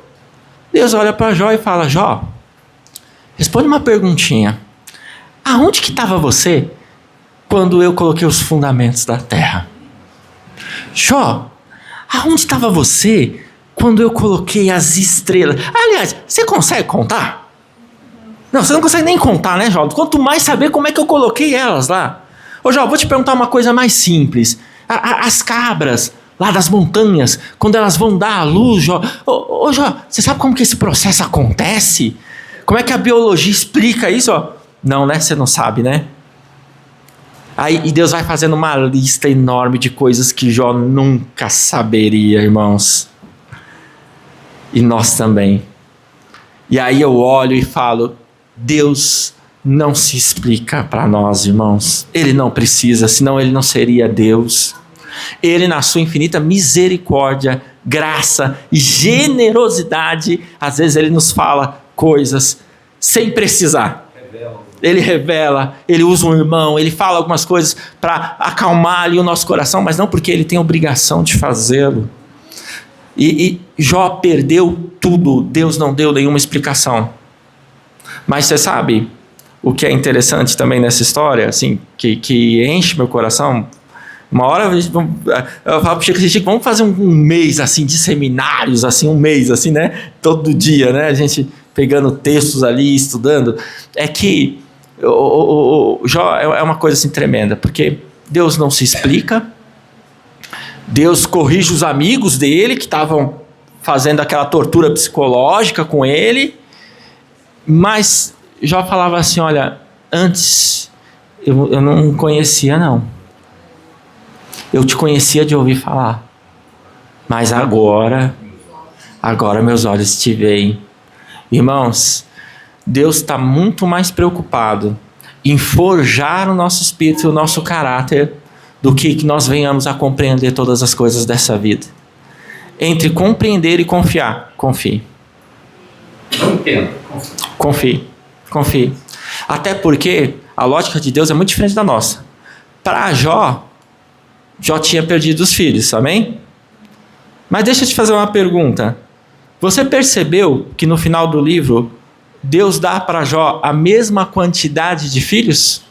Deus olha para Jó e fala, Jó, responde uma perguntinha. Aonde que estava você quando eu coloquei os fundamentos da terra? Jó, aonde estava você quando eu coloquei as estrelas? Aliás, você consegue contar? Não, você não consegue nem contar, né, Jó? Quanto mais saber como é que eu coloquei elas lá. Ô, Jó, vou te perguntar uma coisa mais simples. As cabras lá das montanhas, quando elas vão dar à luz, Jó... Ô, Jó, você sabe como que esse processo acontece? Como é que a biologia explica isso? Ó? Não, né? Você não sabe, né? Aí, e Deus vai fazendo uma lista enorme de coisas que Jó nunca saberia, irmãos. E nós também. E aí eu olho e falo, Deus não se explica para nós, irmãos. Ele não precisa, senão ele não seria Deus. Ele, na sua infinita misericórdia, graça e generosidade, às vezes ele nos fala coisas sem precisar. Ele revela, ele usa um irmão, ele fala algumas coisas para acalmar ali o nosso coração, mas não porque ele tem obrigação de fazê-lo. E Jó perdeu tudo, Deus não deu nenhuma explicação. Mas você sabe o que é interessante também nessa história, assim, que enche meu coração? Uma hora eu falo pro Chico, vamos fazer um mês assim de seminários, assim, um mês assim, né? Todo dia, né? A gente pegando textos ali, estudando. É que o Jó é uma coisa assim tremenda, porque Deus não se explica, Deus corrige os amigos dele que estavam fazendo aquela tortura psicológica com ele, mas Jó falava assim, olha, antes eu não conhecia não, eu te conhecia de ouvir falar, mas agora meus olhos te veem. Irmãos, Deus está muito mais preocupado em forjar o nosso espírito e o nosso caráter do que nós venhamos a compreender todas as coisas dessa vida. Entre compreender e confiar, confie. Não entendo. Confie. Até porque a lógica de Deus é muito diferente da nossa. Para Jó tinha perdido os filhos, amém? Mas deixa eu te fazer uma pergunta. Você percebeu que no final do livro, Deus dá para Jó a mesma quantidade de filhos?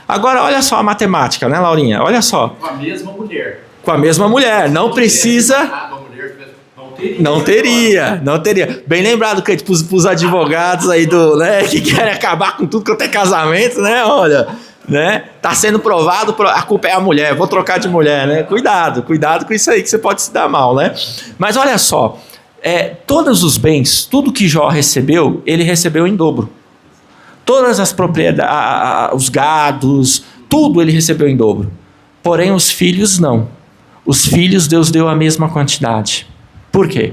Agora olha só a matemática, né, Laurinha? Olha só. Com a mesma mulher. Com a mesma mulher, não precisa... Não teria. Bem lembrado, que para os advogados aí né, que querem acabar com tudo quanto é casamento, né? Olha, né? Tá sendo provado, a culpa é a mulher, vou trocar de mulher, né? Cuidado com isso aí que você pode se dar mal, né? Mas olha só, todos os bens, tudo que Jó recebeu, ele recebeu em dobro. Todas as propriedades, os gados, tudo ele recebeu em dobro. Porém, os filhos não. Os filhos Deus deu a mesma quantidade. Por quê?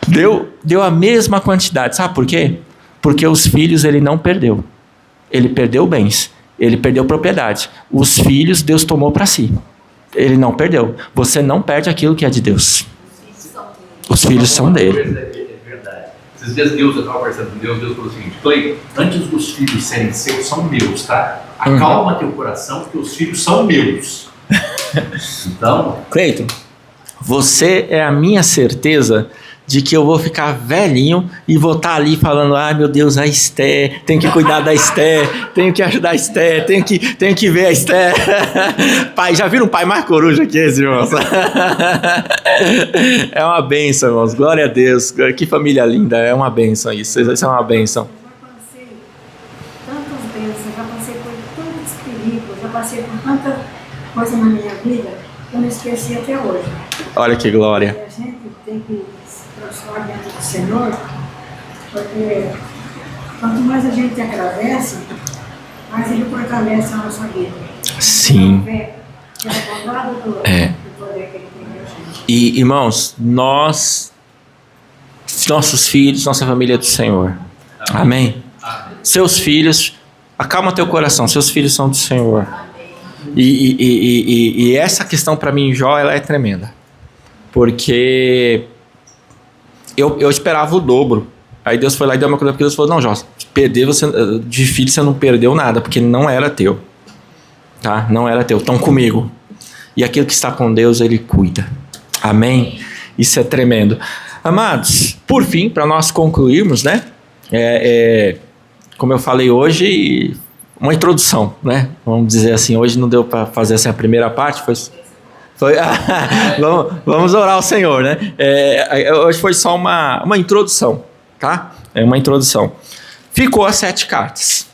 Deu a mesma quantidade. Sabe por quê? Porque os filhos ele não perdeu. Ele perdeu bens. Ele perdeu propriedade. Os filhos Deus tomou para si. Ele não perdeu. Você não perde aquilo que é de Deus. Os filhos são dele. É verdade. Esses dias eu estava conversando com Deus falou o seguinte, Cleiton, antes dos filhos serem seus, são meus, tá? Acalma teu coração, porque os filhos são meus. Então, Cleiton, você é a minha certeza de que eu vou ficar velhinho e vou estar ali falando, ai meu Deus, a Esther, tenho que cuidar da Esther, tenho que ajudar a Esther, tenho que ver a Esther. Pai, já viram um pai mais coruja que esse, irmãos? É uma bênção, irmãos, glória a Deus, que família linda, é uma bênção isso é uma bênção. Já passei tantas bênçãos, já passei por tantos perigos, já passei por tanta coisa na minha vida, que eu não esqueci até hoje. Olha que glória. E a gente tem que se transformar dentro do Senhor, porque quanto mais a gente agradece, mais Ele fortalece a nossa vida. Sim. Do poder que Ele tem na gente. E, irmãos, nossos filhos, nossa família é do Senhor. Amém? Seus filhos, acalma teu coração, seus filhos são do Senhor. E essa questão para mim, Jó, ela é tremenda. Porque eu esperava o dobro. Aí Deus foi lá e deu uma coisa, porque Deus falou, não, Jó, de filho você não perdeu nada, porque não era teu. Tá? Não era teu, estão comigo. E aquilo que está com Deus, Ele cuida. Amém? Isso é tremendo. Amados, por fim, para nós concluirmos, né? Como eu falei hoje, uma introdução, né? Vamos dizer assim, hoje não deu para fazer essa primeira parte, vamos orar ao Senhor, né? Hoje foi só uma introdução, tá? Uma introdução. Ficou as 7 cartas.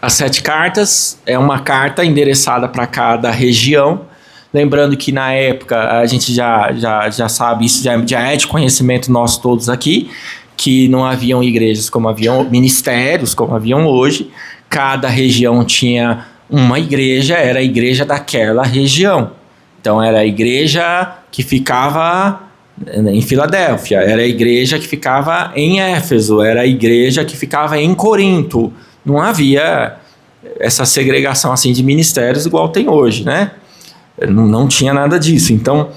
As 7 cartas é uma carta endereçada para cada região. Lembrando que na época a gente já sabe, isso já é de conhecimento nosso todos aqui, que não haviam igrejas como haviam ministérios como haviam hoje. Cada região tinha uma igreja, era a igreja daquela região. Então era a igreja que ficava em Filadélfia, era a igreja que ficava em Éfeso, era a igreja que ficava em Corinto. Não havia essa segregação assim de ministérios igual tem hoje, né? Não tinha nada disso. Então,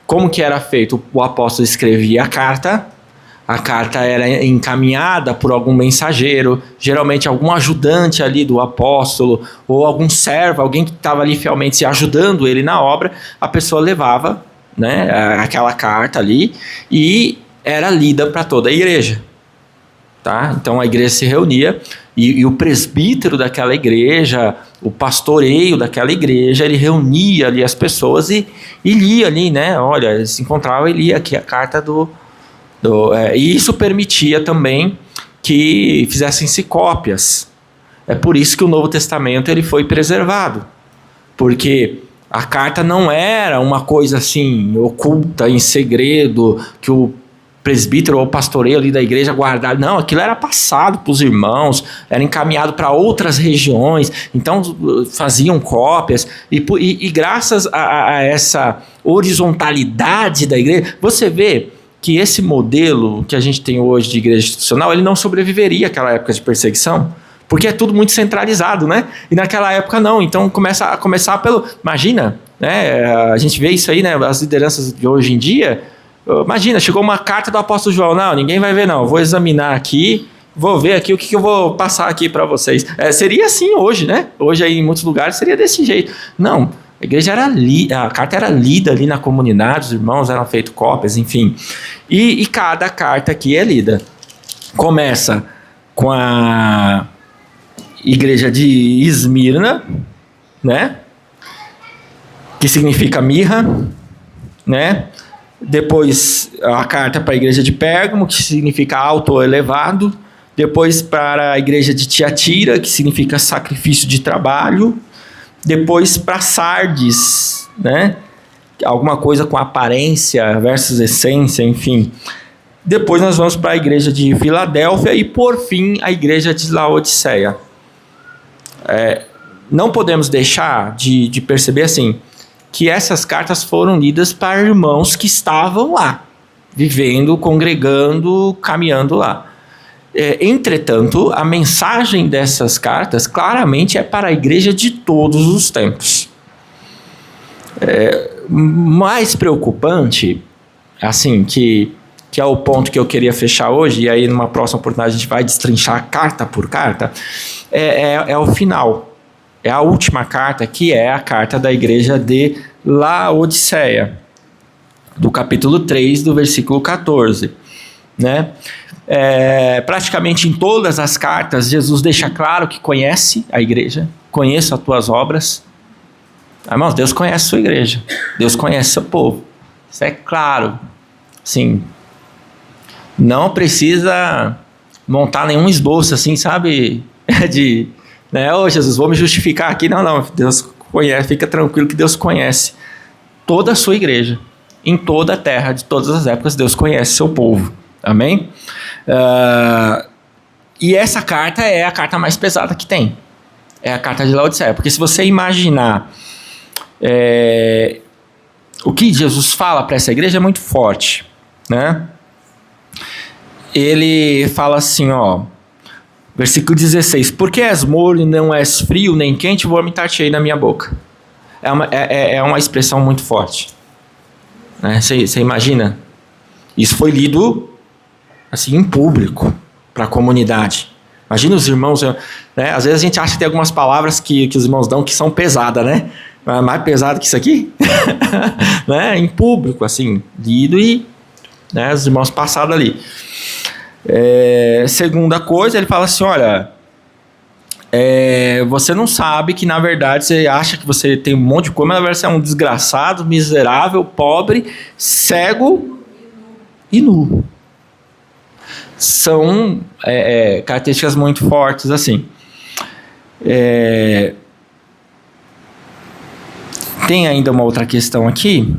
como que era feito? O apóstolo escrevia a carta era encaminhada por algum mensageiro, geralmente algum ajudante ali do apóstolo, ou algum servo, alguém que estava ali fielmente se ajudando ele na obra. A pessoa levava, né, aquela carta ali e era lida para toda a igreja. Tá? Então a igreja se reunia e o presbítero daquela igreja, o pastoreio daquela igreja, ele reunia ali as pessoas e lia ali, né? Olha, ele se encontrava e lia aqui a carta e isso permitia também que fizessem-se cópias. É por isso que o Novo Testamento ele foi preservado, porque a carta não era uma coisa assim oculta, em segredo, que o presbítero ou pastoreio ali da igreja guardava. Não, aquilo era passado para os irmãos, era encaminhado para outras regiões, então faziam cópias, e graças a essa horizontalidade da igreja, você vê que esse modelo que a gente tem hoje de igreja institucional, ele não sobreviveria àquela época de perseguição, porque é tudo muito centralizado, né? E naquela época não, então começa a começar pelo... Imagina, né? A gente vê isso aí, né? As lideranças de hoje em dia, imagina, chegou uma carta do apóstolo João, não, ninguém vai ver não, eu vou examinar aqui, vou ver aqui o que eu vou passar aqui para vocês. Seria assim hoje, né? Hoje aí em muitos lugares seria desse jeito. Não, a igreja a carta era lida ali na comunidade, os irmãos eram feitos cópias, enfim. E cada carta aqui é lida. Começa com a igreja de Esmirna, né? Que significa mirra, né? Depois a carta para a igreja de Pérgamo, que significa alto ou elevado. Depois para a igreja de Tiatira, que significa sacrifício de trabalho. Depois para Sardes, né? Alguma coisa com aparência versus essência, enfim. Depois nós vamos para a igreja de Filadélfia e, por fim, a igreja de Laodiceia. Não podemos deixar de perceber assim, que essas cartas foram lidas para irmãos que estavam lá, vivendo, congregando, caminhando lá. Entretanto, a mensagem dessas cartas claramente é para a igreja de todos os tempos. Mais preocupante, assim, que é o ponto que eu queria fechar hoje, e aí numa próxima oportunidade a gente vai destrinchar carta por carta, é o final. É a última carta, que é a carta da igreja de Laodiceia, do capítulo 3, do versículo 14, né? Praticamente em todas as cartas, Jesus deixa claro que conhece a igreja, conheço as tuas obras. Irmãos, Deus conhece a sua igreja, Deus conhece seu povo, isso é claro. Sim, não precisa montar nenhum esboço assim, sabe, né? Ô Jesus, vou me justificar aqui. Não, Deus conhece, fica tranquilo que Deus conhece toda a sua igreja, em toda a terra, de todas as épocas, Deus conhece seu povo, amém? E essa carta é a carta mais pesada que tem, é a carta de Laodiceia, porque se você imaginar o que Jesus fala para essa igreja é muito forte, né? Ele fala assim, ó, versículo 16: Por que és morno e não és frio nem quente, vomitar-te-ei na minha boca. É uma expressão muito forte, né? Você imagina? Isso foi lido assim em público para a comunidade. Imagina os irmãos, né? Às vezes a gente acha que tem algumas palavras que os irmãos dão que são pesadas, né? Mais pesado que isso aqui, né? Em público, assim, lido, e, né, os irmãos passaram ali. Segunda coisa, ele fala assim, olha, você não sabe que na verdade você acha que você tem um monte de coisa, mas na verdade você é um desgraçado, miserável, pobre, cego e nu. São características muito fortes assim. Tem ainda uma outra questão aqui.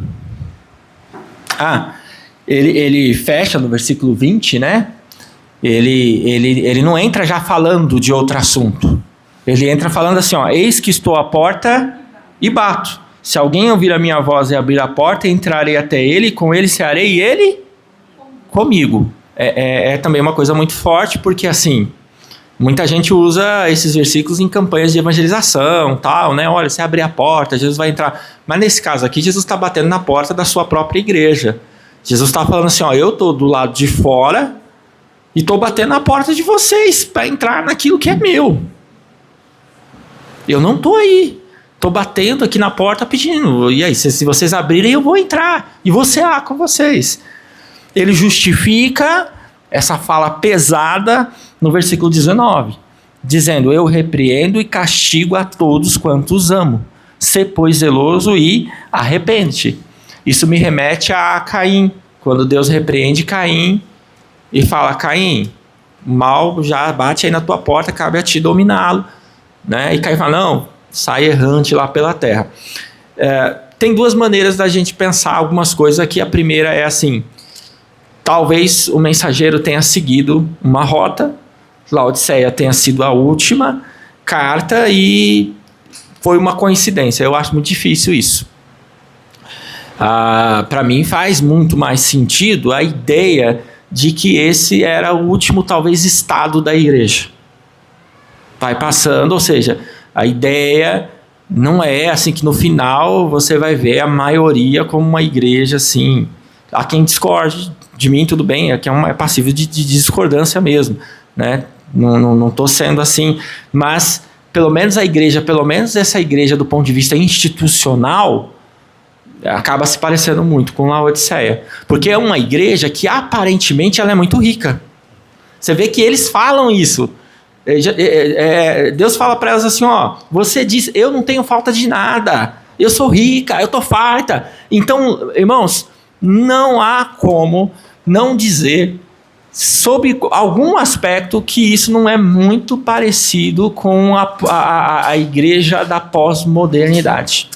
Ele fecha no versículo 20, né? ele não entra já falando de outro assunto. Ele entra falando assim, ó, eis que estou à porta e bato. Se alguém ouvir a minha voz e abrir a porta, entrarei até ele, com ele cearei e ele comigo. É também uma coisa muito forte, porque assim, muita gente usa esses versículos em campanhas de evangelização, tal, né? Olha, você abrir a porta, Jesus vai entrar. Mas nesse caso aqui, Jesus está batendo na porta da sua própria igreja. Jesus está falando assim, ó, eu estou do lado de fora e estou batendo na porta de vocês para entrar naquilo que é meu. Eu não estou aí. Estou batendo aqui na porta pedindo. E aí, se vocês abrirem, eu vou entrar. E vou cear com vocês. Ele justifica essa fala pesada no versículo 19. Dizendo, eu repreendo e castigo a todos quantos amo. Sê, pois, zeloso e arrepende. Isso me remete a Caim. Quando Deus repreende Caim e fala, Caim, o mal já bate aí na tua porta, cabe a ti dominá-lo. Né? E Caim fala, não, sai errante lá pela terra. Tem duas maneiras da gente pensar algumas coisas aqui. A primeira é assim, talvez o mensageiro tenha seguido uma rota, Laodiceia tenha sido a última carta e foi uma coincidência. Eu acho muito difícil isso. Para mim faz muito mais sentido a ideia de que esse era o último, talvez, estado da igreja. Vai passando, ou seja, a ideia não é assim que no final você vai ver a maioria como uma igreja assim. Há quem discorde de mim, tudo bem, é que é passível de discordância mesmo, né? Não estou sendo assim, mas pelo menos essa igreja do ponto de vista institucional acaba se parecendo muito com Laodiceia, porque é uma igreja que aparentemente ela é muito rica. Você vê que eles falam isso. Deus fala para elas assim, ó, você diz, eu não tenho falta de nada, eu sou rica, eu estou farta. Então, irmãos, não há como não dizer sobre algum aspecto que isso não é muito parecido com a igreja da pós-modernidade.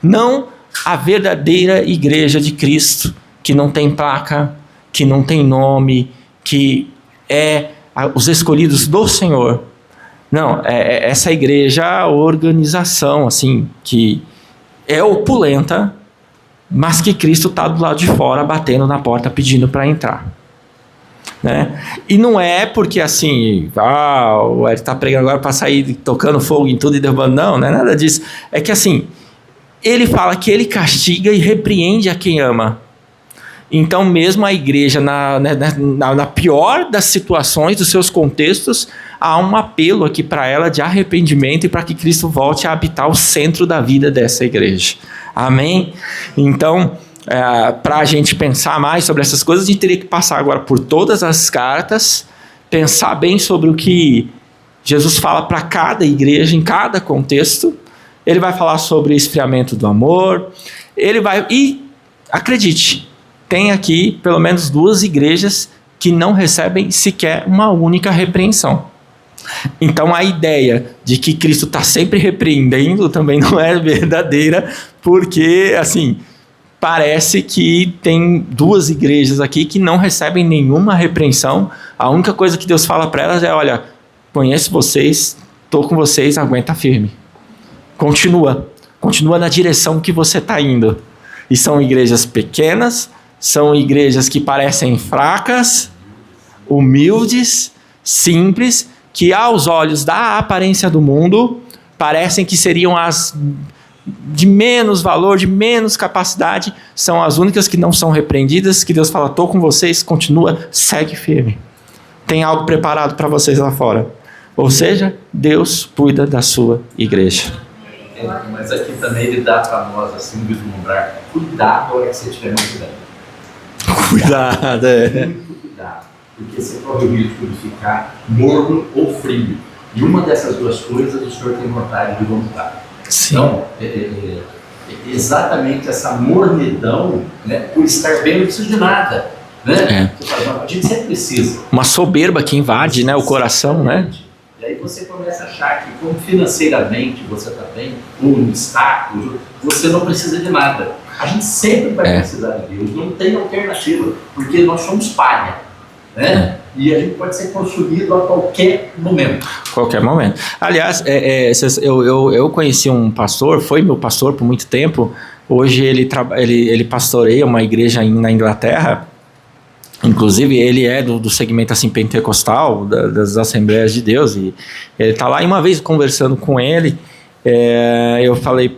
Não a verdadeira igreja de Cristo, que não tem placa, que não tem nome, que é os escolhidos do Senhor. Não, essa igreja, a organização, assim, que é opulenta, mas que Cristo está do lado de fora, batendo na porta, pedindo para entrar. Né? E não é porque assim, o Eric está pregando agora para sair tocando fogo em tudo e derrubando, não é nada disso. É que assim, ele fala que ele castiga e repreende a quem ama. Então mesmo a igreja, na pior das situações, dos seus contextos, há um apelo aqui para ela de arrependimento e para que Cristo volte a habitar o centro da vida dessa igreja. Amém? Então, para a gente pensar mais sobre essas coisas, a gente teria que passar agora por todas as cartas, pensar bem sobre o que Jesus fala para cada igreja, em cada contexto. Ele vai falar sobre esfriamento do amor, e acredite, tem aqui pelo menos 2 igrejas que não recebem sequer uma única repreensão. Então a ideia de que Cristo está sempre repreendendo também não é verdadeira, porque assim, parece que tem 2 igrejas aqui que não recebem nenhuma repreensão. A única coisa que Deus fala para elas é, olha, conheço vocês, estou com vocês, aguenta firme. Continua na direção que você está indo. E são igrejas pequenas, são igrejas que parecem fracas, humildes, simples, que aos olhos da aparência do mundo, parecem que seriam as de menos valor, de menos capacidade, são as únicas que não são repreendidas, que Deus fala, estou com vocês, continua, segue firme. Tem algo preparado para vocês lá fora. Ou seja, Deus cuida da sua igreja. Mas aqui também ele dá para nós assim, vislumbrar, cuidado na hora que você estiver muito cuidado. Cuidado, Muito cuidado, porque você corre o risco de ficar morno ou frio. E uma dessas 2 coisas o Senhor tem vontade de vomitar. Sim. Então, exatamente essa mornidão, né, por estar bem, não precisa de nada. Né? Você fala, a gente sempre precisa. Uma soberba que invade, né, o coração, né? E aí você começa a achar que, como financeiramente você está bem, ou no status, você não precisa de nada. A gente sempre vai precisar de Deus, não tem alternativa, porque nós somos palha. Né? e a gente pode ser consumido a qualquer momento. Qualquer momento. Aliás, eu conheci um pastor, foi meu pastor por muito tempo. Hoje ele pastoreia uma igreja na Inglaterra. Inclusive, ele é do segmento assim, pentecostal, das Assembleias de Deus. E ele está lá, e uma vez conversando com ele, eu falei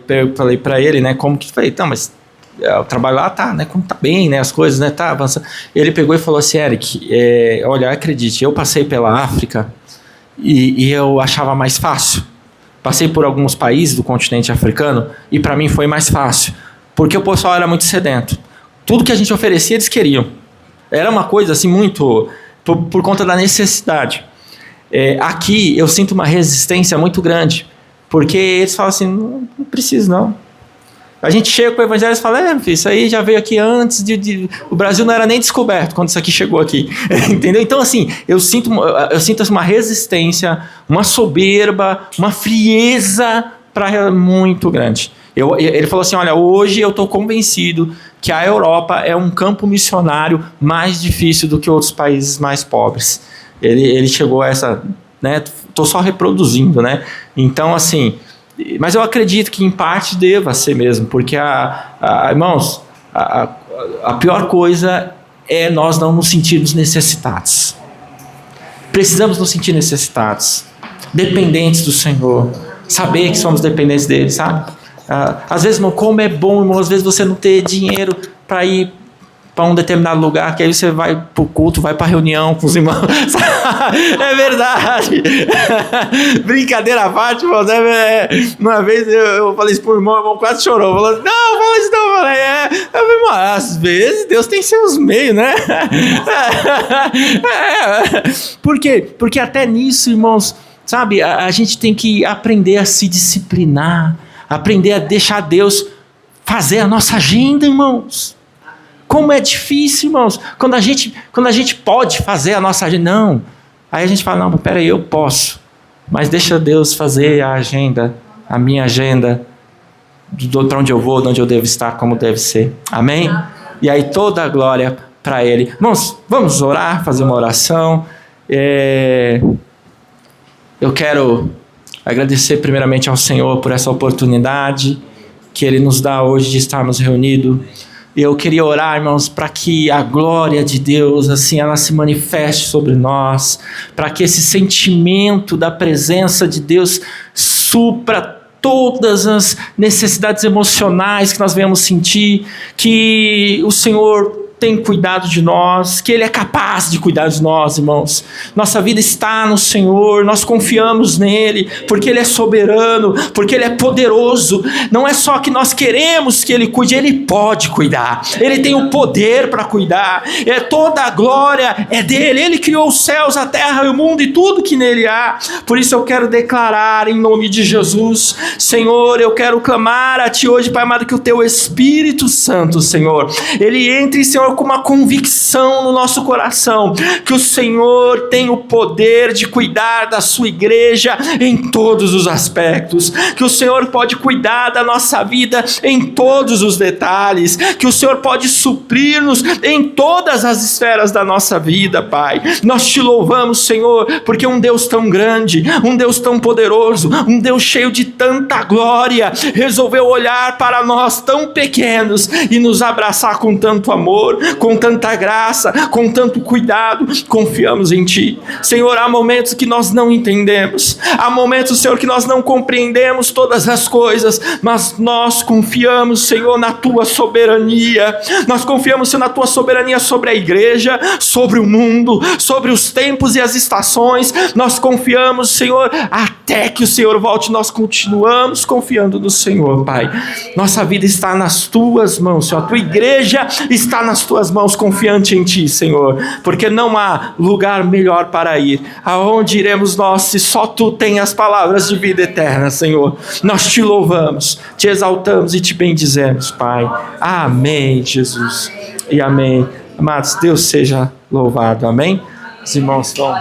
para ele, né, como que... Falei, então, mas o trabalho lá tá, né, como tá bem, né, as coisas, né, tá avançando. Ele pegou e falou assim, Eric, olha, acredite, eu passei pela África e eu achava mais fácil. Passei por alguns países do continente africano e para mim foi mais fácil, porque o pessoal era muito sedento. Tudo que a gente oferecia, eles queriam. Era uma coisa assim muito por conta da necessidade. Aqui eu sinto uma resistência muito grande, porque eles falam assim, não preciso não. A gente chega com o evangelho e fala, isso aí já veio aqui antes o Brasil não era nem descoberto quando isso aqui chegou aqui. Entendeu? Então assim, eu sinto uma resistência, uma soberba, uma frieza muito grande. Ele falou assim, olha, hoje eu estou convencido que a Europa é um campo missionário mais difícil do que outros países mais pobres. Ele chegou a essa, né? Estou só reproduzindo, né? Então assim, mas eu acredito que em parte deva ser mesmo, porque irmãos, a pior coisa é nós não nos sentirmos necessitados. Precisamos nos sentir necessitados, dependentes do Senhor, saber que somos dependentes dele, sabe? Às vezes, irmão, como é bom, irmão, às vezes você não ter dinheiro para ir para um determinado lugar, que aí você vai para o culto, vai para a reunião com os irmãos. É verdade. Brincadeira à parte, irmão. Uma vez eu falei isso para o irmão quase chorou. Falou, não, fala isso não. Eu falei, às vezes Deus tem seus meios, né? Por quê? Porque até nisso, irmãos, sabe, a gente tem que aprender a se disciplinar, aprender a deixar Deus fazer a nossa agenda, irmãos. Como é difícil, irmãos, quando a gente pode fazer a nossa agenda. Não, aí a gente fala, não, peraí, eu posso, mas deixa Deus fazer a agenda, a minha agenda, para onde eu vou, de onde eu devo estar, como deve ser, amém? E aí toda a glória para Ele. Irmãos, vamos orar, fazer uma oração. Eu quero agradecer primeiramente ao Senhor por essa oportunidade que Ele nos dá hoje de estarmos reunidos. Eu queria orar, irmãos, para que a glória de Deus, assim, ela se manifeste sobre nós, para que esse sentimento da presença de Deus supra todas as necessidades emocionais que nós venhamos sentir, que o Senhor tem cuidado de nós, que Ele é capaz de cuidar de nós, irmãos. Nossa vida está no Senhor, nós confiamos nele, porque Ele é soberano, porque Ele é poderoso. Não é só que nós queremos que Ele cuide, Ele pode cuidar, Ele tem o poder para cuidar, toda a glória é dEle. Ele criou os céus, a terra e o mundo e tudo que nele há. Por isso eu quero declarar em nome de Jesus, Senhor, eu quero clamar a Ti hoje, Pai amado, que o Teu Espírito Santo, Senhor, Ele entre, Senhor, com uma convicção no nosso coração, que o Senhor tem o poder de cuidar da sua igreja em todos os aspectos, que o Senhor pode cuidar da nossa vida em todos os detalhes, que o Senhor pode suprir-nos em todas as esferas da nossa vida, Pai. Nós Te louvamos, Senhor, porque um Deus tão grande, um Deus tão poderoso, um Deus cheio de tanta glória, resolveu olhar para nós tão pequenos e nos abraçar com tanto amor, com tanta graça, com tanto cuidado. Confiamos em Ti, Senhor. Há momentos que nós não entendemos, há momentos, Senhor, que nós não compreendemos todas as coisas, mas nós confiamos, Senhor, na Tua soberania. Nós confiamos, Senhor, na Tua soberania sobre a igreja, sobre o mundo, sobre os tempos e as estações. Nós confiamos, Senhor, até que o Senhor volte. Nós continuamos confiando no Senhor, Pai. Nossa vida está nas Tuas mãos, Senhor. A Tua igreja está nas Tuas mãos, confiante em Ti, Senhor, porque não há lugar melhor para ir. Aonde iremos nós se só Tu tem as palavras de vida eterna, Senhor? Nós Te louvamos, Te exaltamos e Te bendizemos, Pai. Amém, Jesus. E amém. Amados, Deus seja louvado. Amém? Os irmãos estão